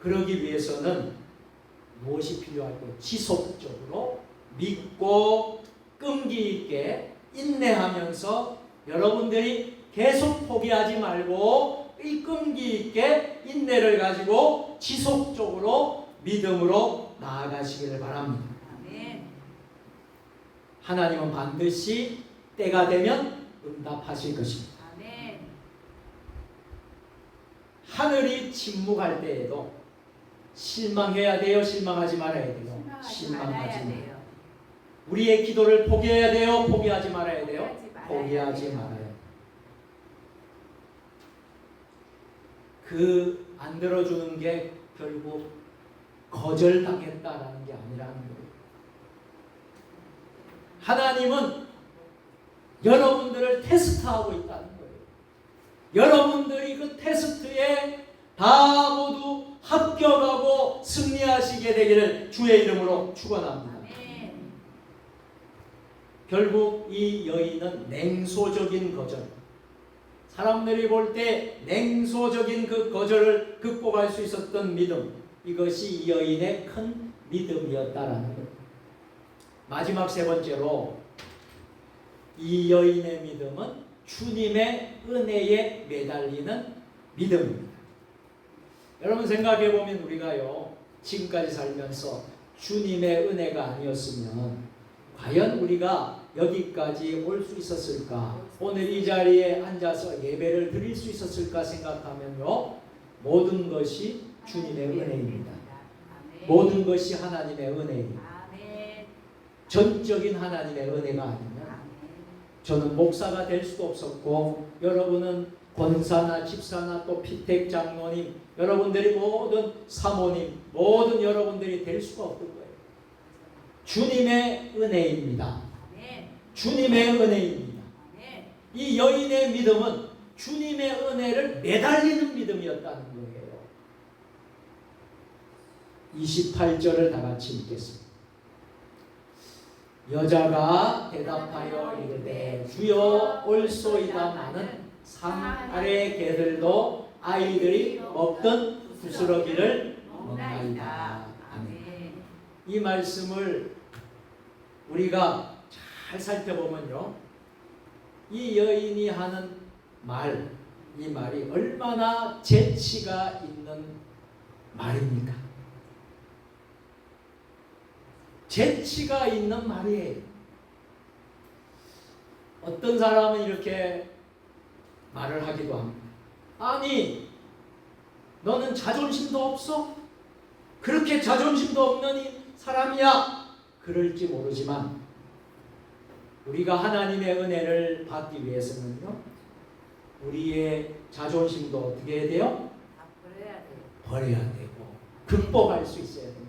그러기 위해서는 무엇이 필요할까요? 지속적으로 믿고 끈기 있게 인내하면서 여러분들이 계속 포기하지 말고 이 끈기 있게 인내를 가지고 지속적으로 믿음으로 나아가시기를 바랍니다. 하나님은 반드시 때가 되면 응답하실 것입니다. 하늘이 침묵할 때에도 실망해야 돼요? 실망하지 말아야 돼요? 실망하지 말아요. 우리의 기도를 포기해야 돼요? 포기하지 말아야 돼요? 포기하지 말아요. 그 안 들어주는 게 결국 거절당했다라는 게 아니라는 거예요. 하나님은 여러분들을 테스트하고 있다는 거예요. 여러분들이 그 테스트에 다 모두 합격하고 승리하시게 되기를 주의 이름으로 축원합니다. 결국 이 여인은 냉소적인 거절, 사람들이 볼 때 냉소적인 그 거절을 극복할 수 있었던 믿음, 이것이 이 여인의 큰 믿음이었다라는 거예요. 마지막 세 번째로 이 여인의 믿음은 주님의 은혜에 매달리는 믿음입니다. 여러분 생각해 보면 우리가요, 지금까지 살면서 주님의 은혜가 아니었으면 과연 우리가 여기까지 올 수 있었을까? 오늘 이 자리에 앉아서 예배를 드릴 수 있었을까 생각하면요, 모든 것이 주님의 은혜입니다. 모든 것이 하나님의 은혜입니다. 전적인 하나님의 은혜가 아니면 저는 목사가 될 수도 없었고, 여러분은 권사나 집사나 또 피택 장로님, 여러분들이 모든 사모님, 모든 여러분들이 될 수가 없던 거예요. 주님의 은혜입니다. 주님의 은혜입니다. 이 여인의 믿음은 주님의 은혜를 매달리는 믿음이었다는 거예요. 28절을 다 같이 읽겠습니다. 여자가 대답하여 이르되 주여 올소이다마는 산 아래 개들도 아이들이 먹던 부스러기를 먹나이다. 아멘. 이 말씀을 우리가 잘 살펴보면요, 이 여인이 하는 말, 이 말이 얼마나 재치가 있는 말입니까? 재치가 있는 말이에요. 어떤 사람은 이렇게 말을 하기도 합니다. 아니, 너는 자존심도 없어? 그렇게 자존심도 없는 사람이야? 그럴지 모르지만 우리가 하나님의 은혜를 받기 위해서는요, 우리의 자존심도 어떻게 해야 돼요? 버려야 되고 극복할 수 있어야 됩니다.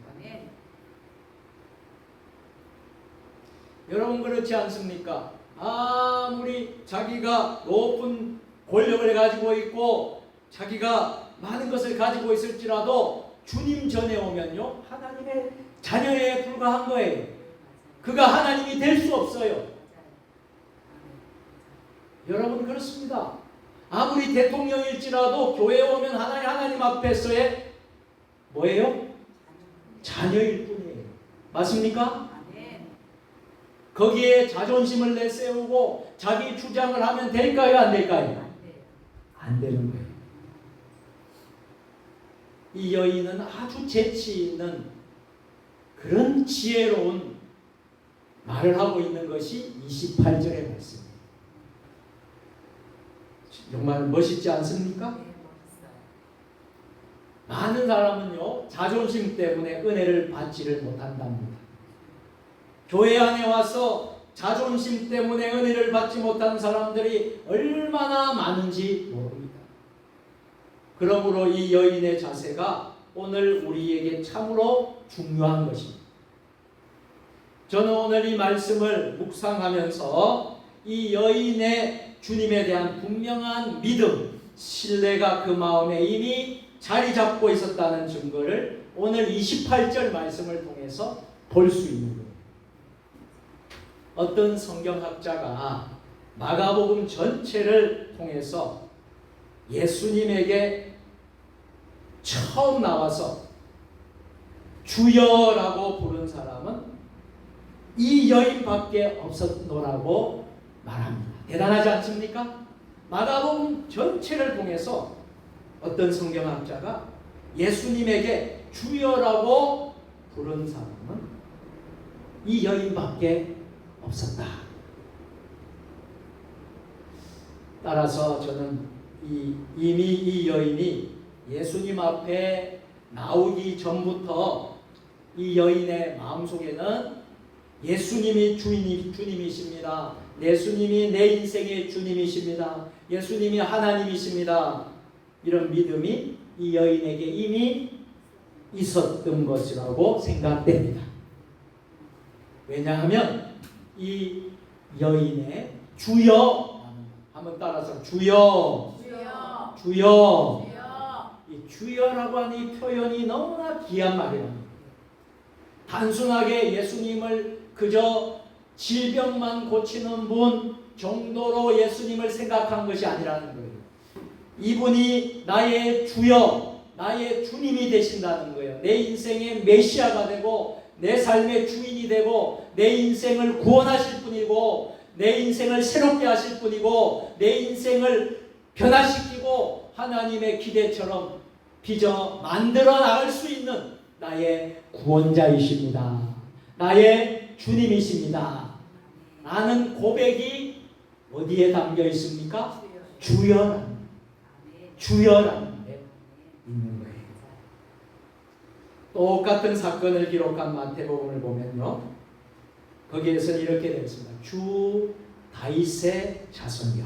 여러분 그렇지 않습니까? 아무리 자기가 높은 권력을 가지고 있고 자기가 많은 것을 가지고 있을지라도 주님 전에 오면요, 하나님의 자녀에 불과한 거예요. 그가 하나님이 될 수 없어요. 여러분 그렇습니다. 아무리 대통령일지라도 교회에 오면 하나님 앞에서의 뭐예요? 자녀일 뿐이에요. 맞습니까? 거기에 자존심을 내세우고 자기 주장을 하면 될까요? 안 될까요? 안 되는 거예요. 이 여인은 아주 재치 있는 그런 지혜로운 말을 하고 있는 것이 28절의 말씀입니다. 정말 멋있지 않습니까? 많은 사람은요, 자존심 때문에 은혜를 받지를 못한답니다. 교회 안에 와서 자존심 때문에 은혜를 받지 못한 사람들이 얼마나 많은지 모릅니다. 그러므로 이 여인의 자세가 오늘 우리에게 참으로 중요한 것입니다. 저는 오늘 이 말씀을 묵상하면서 이 여인의 주님에 대한 분명한 믿음, 신뢰가 그 마음에 이미 자리 잡고 있었다는 증거를 오늘 28절 말씀을 통해서 볼 수 있는 거예요. 어떤 성경학자가 마가복음 전체를 통해서 예수님에게 처음 나와서 주여라고 부른 사람은 이 여인밖에 없었노라고 말합니다. 대단하지 않습니까? 마가복음 전체를 통해서 어떤 성경학자가 예수님에게 주여라고 부른 사람은 이 여인밖에 없었다. 따라서 저는 이미 이 여인이 예수님 앞에 나오기 전부터 이 여인의 마음속에는 예수님이 주님이십니다. 예수님이 내 인생의 주님이십니다. 예수님이 하나님이십니다. 이런 믿음이 이 여인에게 이미 있었던 것이라고 생각됩니다. 왜냐하면 이 여인의 주여, 한번 따라서 주여, 주여, 주여, 이 주여라고 하는 이 표현이 너무나 귀한 말이에요. 단순하게 예수님을 그저 질병만 고치는 분 정도로 예수님을 생각한 것이 아니라는 거예요. 이분이 나의 주여, 나의 주님이 되신다는 거예요. 내 인생의 메시아가 되고 내 삶의 주인이 되고 내 인생을 구원하실 분이고 내 인생을 새롭게 하실 분이고 내 인생을 변화시키고 하나님의 기대처럼 빚어 만들어 나갈 수 있는 나의 구원자이십니다. 나의 주님이십니다. 라는 고백이 어디에 담겨 있습니까? 주여라는 데 있는 거예요. 똑같은 사건을 기록한 마태복음을 보면요, 거기에서는 이렇게 되어 있습니다. 주 다윗의 자손이요,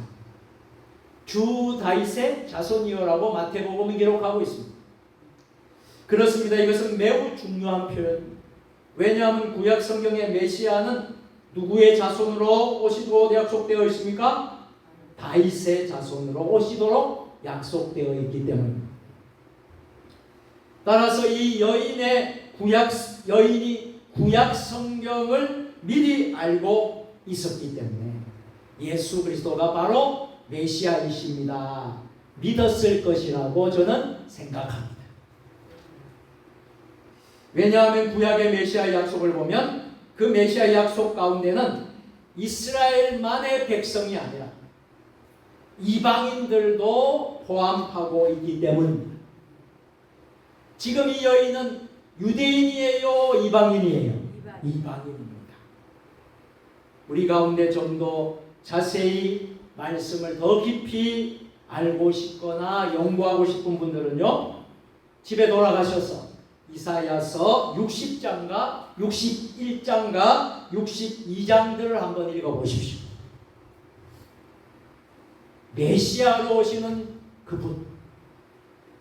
주 다윗의 자손이요라고 마태복음이 기록하고 있습니다. 그렇습니다. 이것은 매우 중요한 표현입니다. 왜냐하면 구약 성경의 메시아는 누구의 자손으로 오시도록 약속되어 있습니까? 다윗의 자손으로 오시도록 약속되어 있기 때문입니다. 따라서 이 여인이 구약 성경을 미리 알고 있었기 때문에 예수 그리스도가 바로 메시아이십니다. 믿었을 것이라고 저는 생각합니다. 왜냐하면 구약의 메시아 약속을 보면 그 메시아 약속 가운데는 이스라엘만의 백성이 아니라 이방인들도 포함하고 있기 때문입니다. 지금 이 여인은 유대인이에요, 이방인이에요? 이방인입니다. 우리 가운데 좀 더 자세히 말씀을 더 깊이 알고 싶거나 연구하고 싶은 분들은요, 집에 돌아가셔서 이사야서 60장과 61장과 62장들을 한번 읽어보십시오. 메시아로 오시는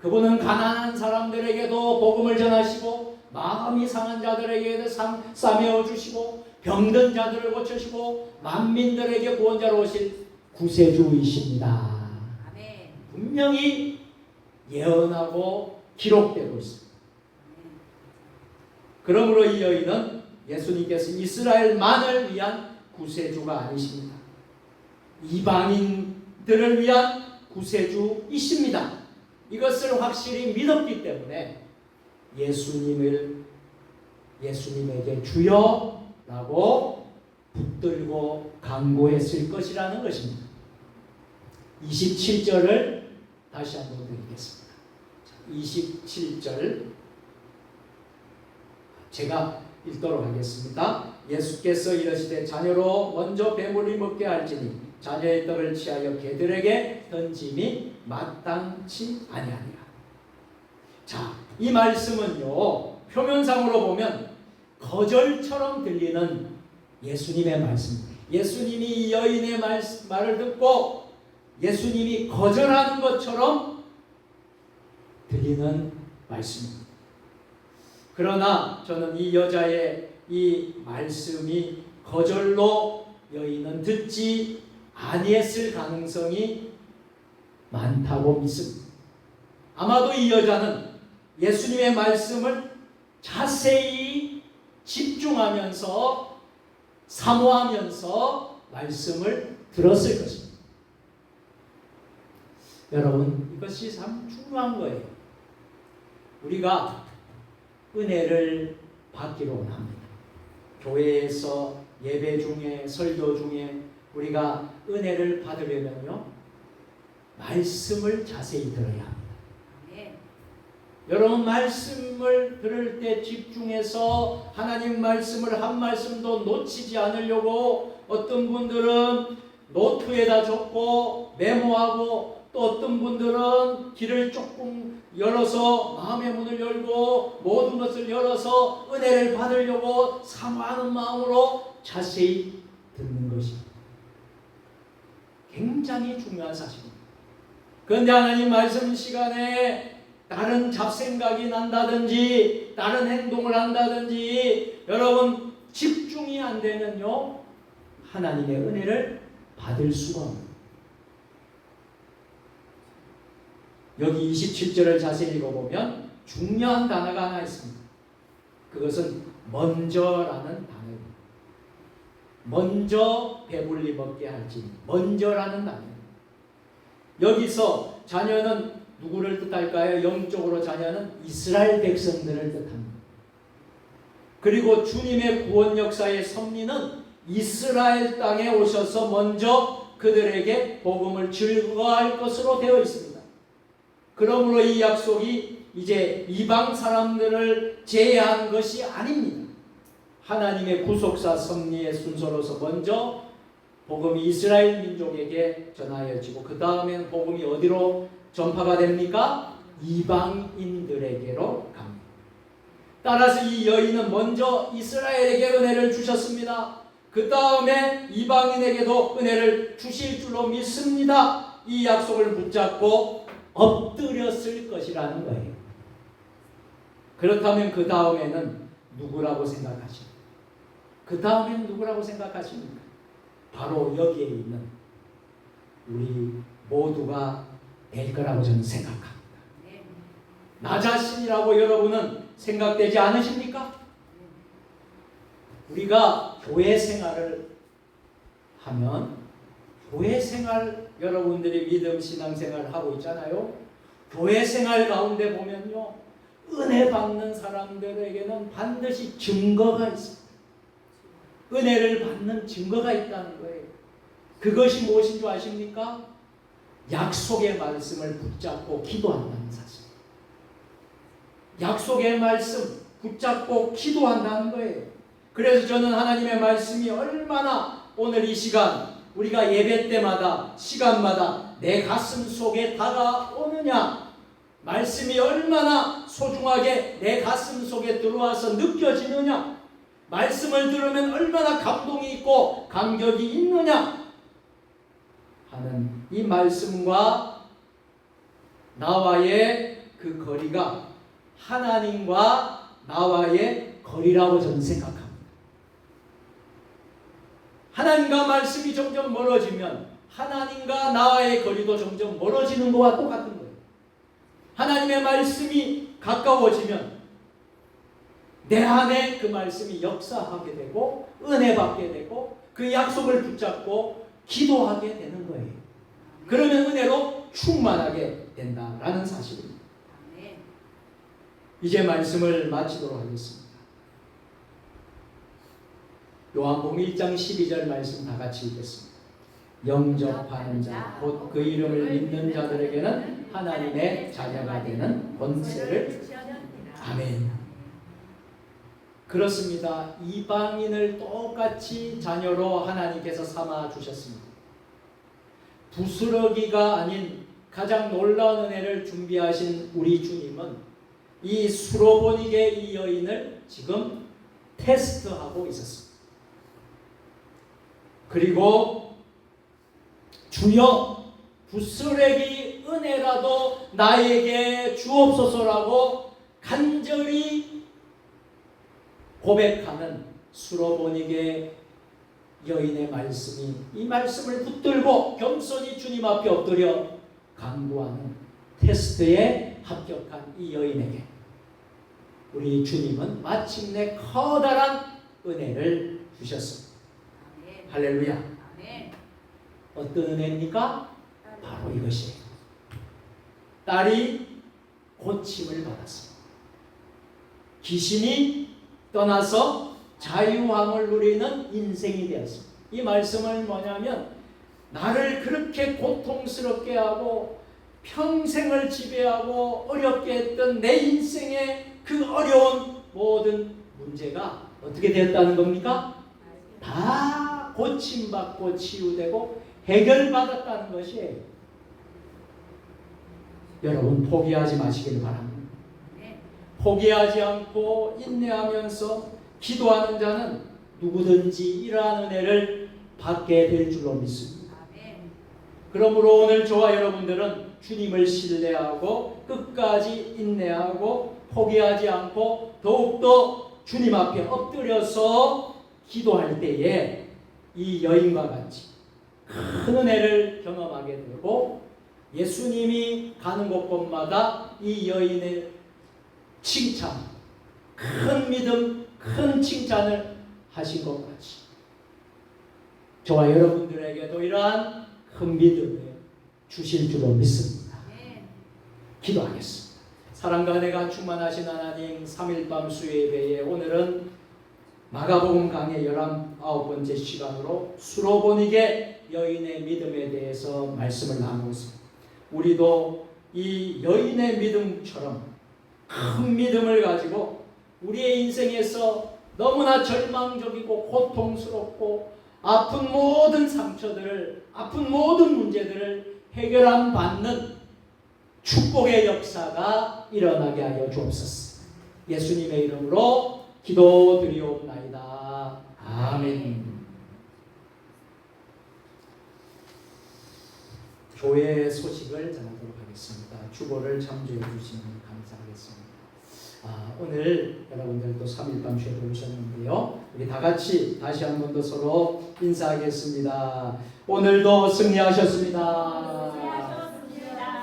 그분은 가난한 사람들에게도 복음을 전하시고 마음이 상한 자들에게도 싸매어 주시고 병든 자들을 고치시고 만민들에게 구원자로 오실 구세주이십니다. 아멘. 분명히 예언하고 기록되고 있습니다. 그러므로 이 여인은 예수님께서 이스라엘만을 위한 구세주가 아니십니다. 이방인들을 위한 구세주이십니다. 이것을 확실히 믿었기 때문에 예수님에게 주여라고 붙들고 간구했을 것이라는 것입니다. 27절을 다시 한번 드리겠습니다. 27절 제가 읽도록 하겠습니다. 예수께서 이르시되 자녀로 먼저 배불리 먹게 할지니 자녀의 떡을 취하여 개들에게 던짐이 마땅치 아니하니라. 자, 이 말씀은요, 표면상으로 보면 거절처럼 들리는 예수님의 말씀. 예수님이 이 여인의 말을 듣고 예수님이 거절하는 것처럼 들리는 말씀입니다. 그러나 저는 이 여자의 이 말씀이 거절로 여인은 듣지 아니했을 가능성이 많다고 믿습니다. 아마도 이 여자는 예수님의 말씀을 자세히 집중하면서 사모하면서 말씀을 들었을 것입니다. 여러분, 이것이 참 중요한 거예요. 우리가 은혜를 받기로 합니다. 교회에서 예배 중에 설교 중에 우리가 은혜를 받으려면요, 말씀을 자세히 들어야 합니다. 네. 여러분, 말씀을 들을 때 집중해서 하나님 말씀을 한 말씀도 놓치지 않으려고 어떤 분들은 노트에다 적고 메모하고 또 어떤 분들은 길을 조금 열어서 마음의 문을 열고 모든 것을 열어서 은혜를 받으려고 사모하는 마음으로 자세히 듣는 것입니다. 굉장히 중요한 사실입니다. 그런데 하나님 말씀 시간에 다른 잡생각이 난다든지 다른 행동을 한다든지 여러분 집중이 안 되면요, 하나님의 은혜를 받을 수가 없습니다. 여기 27절을 자세히 읽어보면 중요한 단어가 하나 있습니다. 그것은 먼저라는 단어입니다. 먼저 배불리 먹게 할지. 먼저라는 단어입니다. 여기서 자녀는 누구를 뜻할까요? 영적으로 자녀는 이스라엘 백성들을 뜻합니다. 그리고 주님의 구원 역사의 섭리는 이스라엘 땅에 오셔서 먼저 그들에게 복음을 증거할 것으로 되어 있습니다. 그러므로 이 약속이 이제 이방 사람들을 제외한 것이 아닙니다. 하나님의 구속사 섭리의 순서로서 먼저 복음이 이스라엘 민족에게 전하여지고 그 다음에는 복음이 어디로 전파가 됩니까? 이방인들에게로 갑니다. 따라서 이 여인은 먼저 이스라엘에게 은혜를 주셨습니다. 그 다음에 이방인에게도 은혜를 주실 줄로 믿습니다. 이 약속을 붙잡고 엎드렸을 것이라는 거예요. 그렇다면 그 다음에는 누구라고 생각하십니까? 그 다음에는 누구라고 생각하십니까? 바로 여기에 있는 우리 모두가 될 거라고 저는 생각합니다. 나 자신이라고 여러분은 생각되지 않으십니까? 우리가 교회 생활을 하면 교회 생활 여러분들이 믿음 신앙생활을 하고 있잖아요. 교회 생활 가운데 보면요, 은혜 받는 사람들에게는 반드시 증거가 있습니다. 은혜를 받는 증거가 있다는 거예요. 그것이 무엇인 줄 아십니까? 약속의 말씀을 붙잡고 기도한다는 사실. 약속의 말씀 붙잡고 기도한다는 거예요. 그래서 저는 하나님의 말씀이 얼마나 오늘 이 시간 우리가 예배 때마다 시간마다 내 가슴 속에 다가오느냐, 말씀이 얼마나 소중하게 내 가슴 속에 들어와서 느껴지느냐, 말씀을 들으면 얼마나 감동이 있고 감격이 있느냐 하는 이 말씀과 나와의 그 거리가 하나님과 나와의 거리라고 저는 생각합니다. 하나님과 말씀이 점점 멀어지면 하나님과 나와의 거리도 점점 멀어지는 것과 똑같은 거예요. 하나님의 말씀이 가까워지면 내 안에 그 말씀이 역사하게 되고 은혜 받게 되고 그 약속을 붙잡고 기도하게 되는 거예요. 그러면 은혜로 충만하게 된다라는 사실입니다. 이제 말씀을 마치도록 하겠습니다. 요한복음 1장 12절 말씀 다 같이 읽겠습니다. 영접하는 자, 곧 그 이름을 믿는 자들에게는 하나님의 자녀가 되는 권세를. 아멘. 그렇습니다. 이방인을 똑같이 자녀로 하나님께서 삼아 주셨습니다. 부스러기가 아닌 가장 놀라운 은혜를 준비하신 우리 주님은 이 수로보니게 이 여인을 지금 테스트하고 있었습니다. 그리고 주여 부스러기 은혜라도 나에게 주옵소서라고 간절히 고백하는 수로보니게 여인의 말씀이, 이 말씀을 붙들고 겸손히 주님 앞에 엎드려 간구하는 테스트에 합격한 이 여인에게 우리 주님은 마침내 커다란 은혜를 주셨습니다. 할렐루야. 어떤 은혜입니까? 바로 이것이에요. 딸이 고침을 받았습니다. 귀신이 떠나서 자유함을 누리는 인생이 되었습니다. 이 말씀은 뭐냐면 나를 그렇게 고통스럽게 하고 평생을 지배하고 어렵게 했던 내 인생의 그 어려운 모든 문제가 어떻게 되었다는 겁니까? 다 고침받고 치유되고 해결받았다는 것이에요. 여러분 포기하지 마시길 바랍니다. 포기하지 않고 인내하면서 기도하는 자는 누구든지 이러한 은혜를 받게 될 줄로 믿습니다. 그러므로 오늘 저와 여러분들은 주님을 신뢰하고 끝까지 인내하고 포기하지 않고 더욱더 주님 앞에 엎드려서 기도할 때에 이 여인과 같이 큰 은혜를 경험하게 되고 예수님이 가는 곳곳마다 이 여인의 칭찬, 큰 믿음, 큰 칭찬을 하신 것 같이 저와 여러분들에게도 이러한 큰 믿음을 주실 줄로 믿습니다. 기도하겠습니다. 사랑과 은혜가 충만하신 하나님, 3일밤 수요예배에 오늘은 마가복음 강의 19번째 시간으로 수로보니게 여인의 믿음에 대해서 말씀을 나누고 있습니다. 우리도 이 여인의 믿음처럼 큰 믿음을 가지고 우리의 인생에서 너무나 절망적이고 고통스럽고 아픈 모든 상처들을, 아픈 모든 문제들을 해결함 받는 축복의 역사가 일어나게 하여 주옵소서. 예수님의 이름으로 기도드리옵나이다. 아멘. 교회 소식을 전하도록 하겠습니다. 주보를 참조해 주시면 감사하겠습니다. 오늘 여러분들도 3일밤 쉐도 오셨는데요. 우리 다 같이 다시 한 번 더 서로 인사하겠습니다. 오늘도 승리하셨습니다.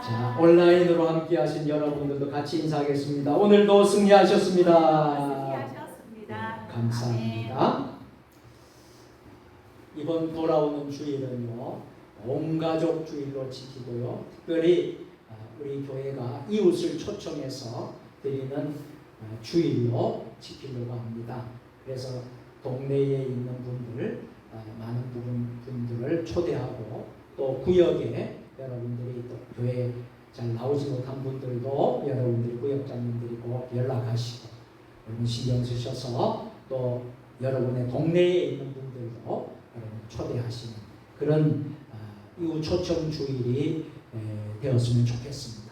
자, 온라인으로 함께 하신 여러분들도 같이 인사하겠습니다. 오늘도 승리하셨습니다. 감사합니다. 이번 돌아오는 주일은요, 온 가족 주일로 지키고요. 특별히 우리 교회가 이웃을 초청해서 드리는 주일로 지키려고 합니다. 그래서 동네에 있는 분들, 많은 분들을 초대하고 또 구역에 여러분들이 또 교회 잘 나오지 못한 분들도 여러분들이 구역장님들이 꼭 연락하시고 여러분 신경 쓰셔서 또 여러분의 동네에 있는 분들도 여러분 초대하시는 그런 이후 초청 주일이 되었으면 좋겠습니다.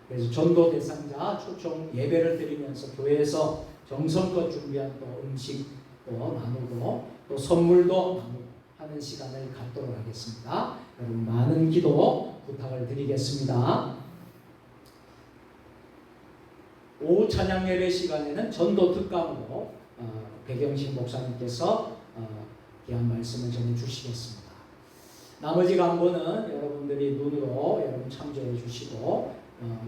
그래서 전도 대상자 초청 예배를 드리면서 교회에서 정성껏 준비한 또 음식도 나누고 또 선물도 나누고 하는 시간을 갖도록 하겠습니다. 여러분 많은 기도 부탁을 드리겠습니다. 오후 찬양 예배 시간에는 전도 특강으로 백영신 목사님께서 귀한 말씀을 전해 주시겠습니다. 나머지 강보는 여러분들이 눈으로 여러분 참조해 주시고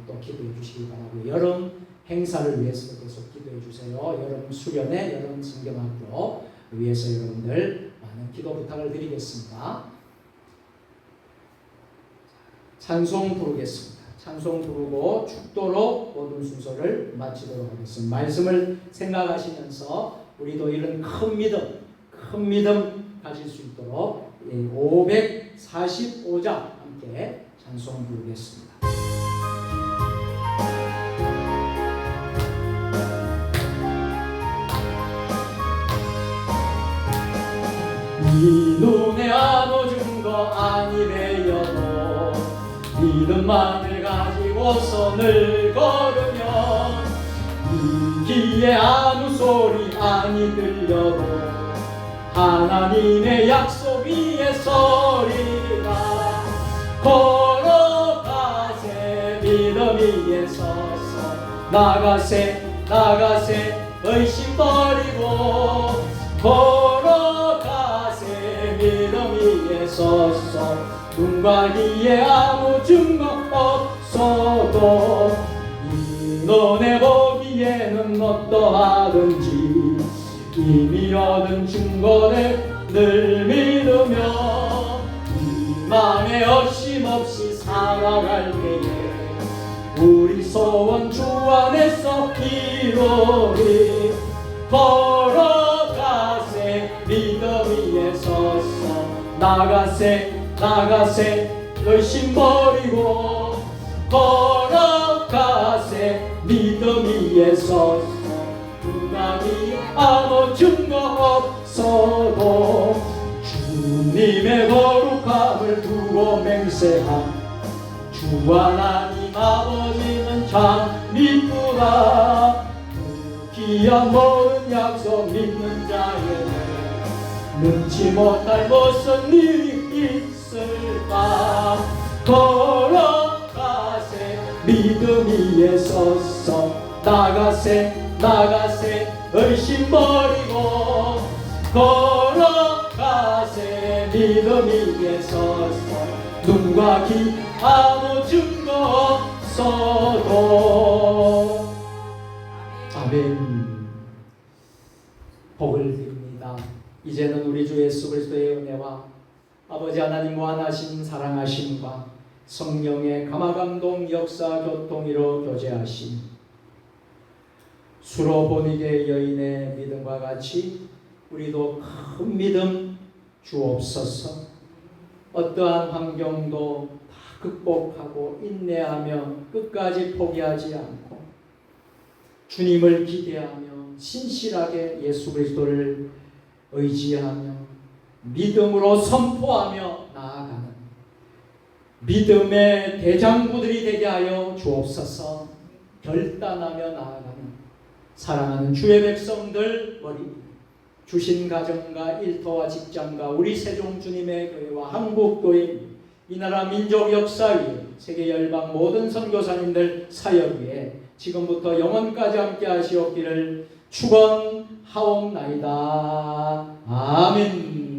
또 기도해 주시기 바라고, 여름 행사를 위해서 계속 기도해 주세요. 여름 수련회, 여름 성경학교 위해서 여러분들 많은 기도 부탁을 드리겠습니다. 찬송 부르겠습니다. 찬송 부르고 축도로 모든 순서를 마치도록 하겠습니다. 말씀을 생각하시면서 우리도 이런 큰 믿음 가질 수 있도록 545장 함께 찬송 부르겠습니다. 이 눈에 안 오준 거 아니 배여도 믿음만을 가지고서 늘 걸으면 이 귀에 아무 소리 아니 들려도 하나님의 약속 위에 서리라. 걸어가세 믿음 위에 서서 나가세 의심 버리고 걸어가세 믿음 위에 서서 눈과 귀에 아무 증거 없어도 이 눈에 보기에는 어떠하든지 이미 얻은 증거를 늘 믿으며 이 맘에 없이 살아갈 때에 우리 소원 주 안에서 이루리. 걸어가세 믿음 위에 서서 나가세 의심 버리고 걸어가세 믿음 위에 서서 누가니 아무 증거 없어도 주님의 거룩함을 두고 맹세한 주 하나님 아버지는 참 믿구나. 그 귀한 모든 약속 믿는 자에게 능치 못할 무슨 일이 있을까. 걸어가세 믿음 위에 서서 나가세 의심 버리고 걸어가세 믿음 위에 서서 눈과 귀 아무 증거 없어도. 아멘. 복을 드립니다. 이제는 우리 주 예수 그리스도의 은혜와 아버지 하나님 무한하신 사랑하심과 성령의 감화감동 역사 교통이로 교제하심, 수로 보니게 여인의 믿음과 같이 우리도 큰 믿음 주옵소서. 어떠한 환경도 다 극복하고 인내하며 끝까지 포기하지 않고 주님을 기대하며 신실하게 예수 그리스도를 의지하며 믿음으로 선포하며 나아가는 믿음의 대장부들이 되게 하여 주옵소서. 결단하며 나아가는 사랑하는 주의 백성들 머리 주신 가정과 일터와 직장과 우리 세종 주님의 교회와 한국교회 이 나라 민족 역사 위에 세계 열방 모든 선교사님들 사역 위에 지금부터 영원까지 함께 하시옵기를 축원하옵나이다. 아멘.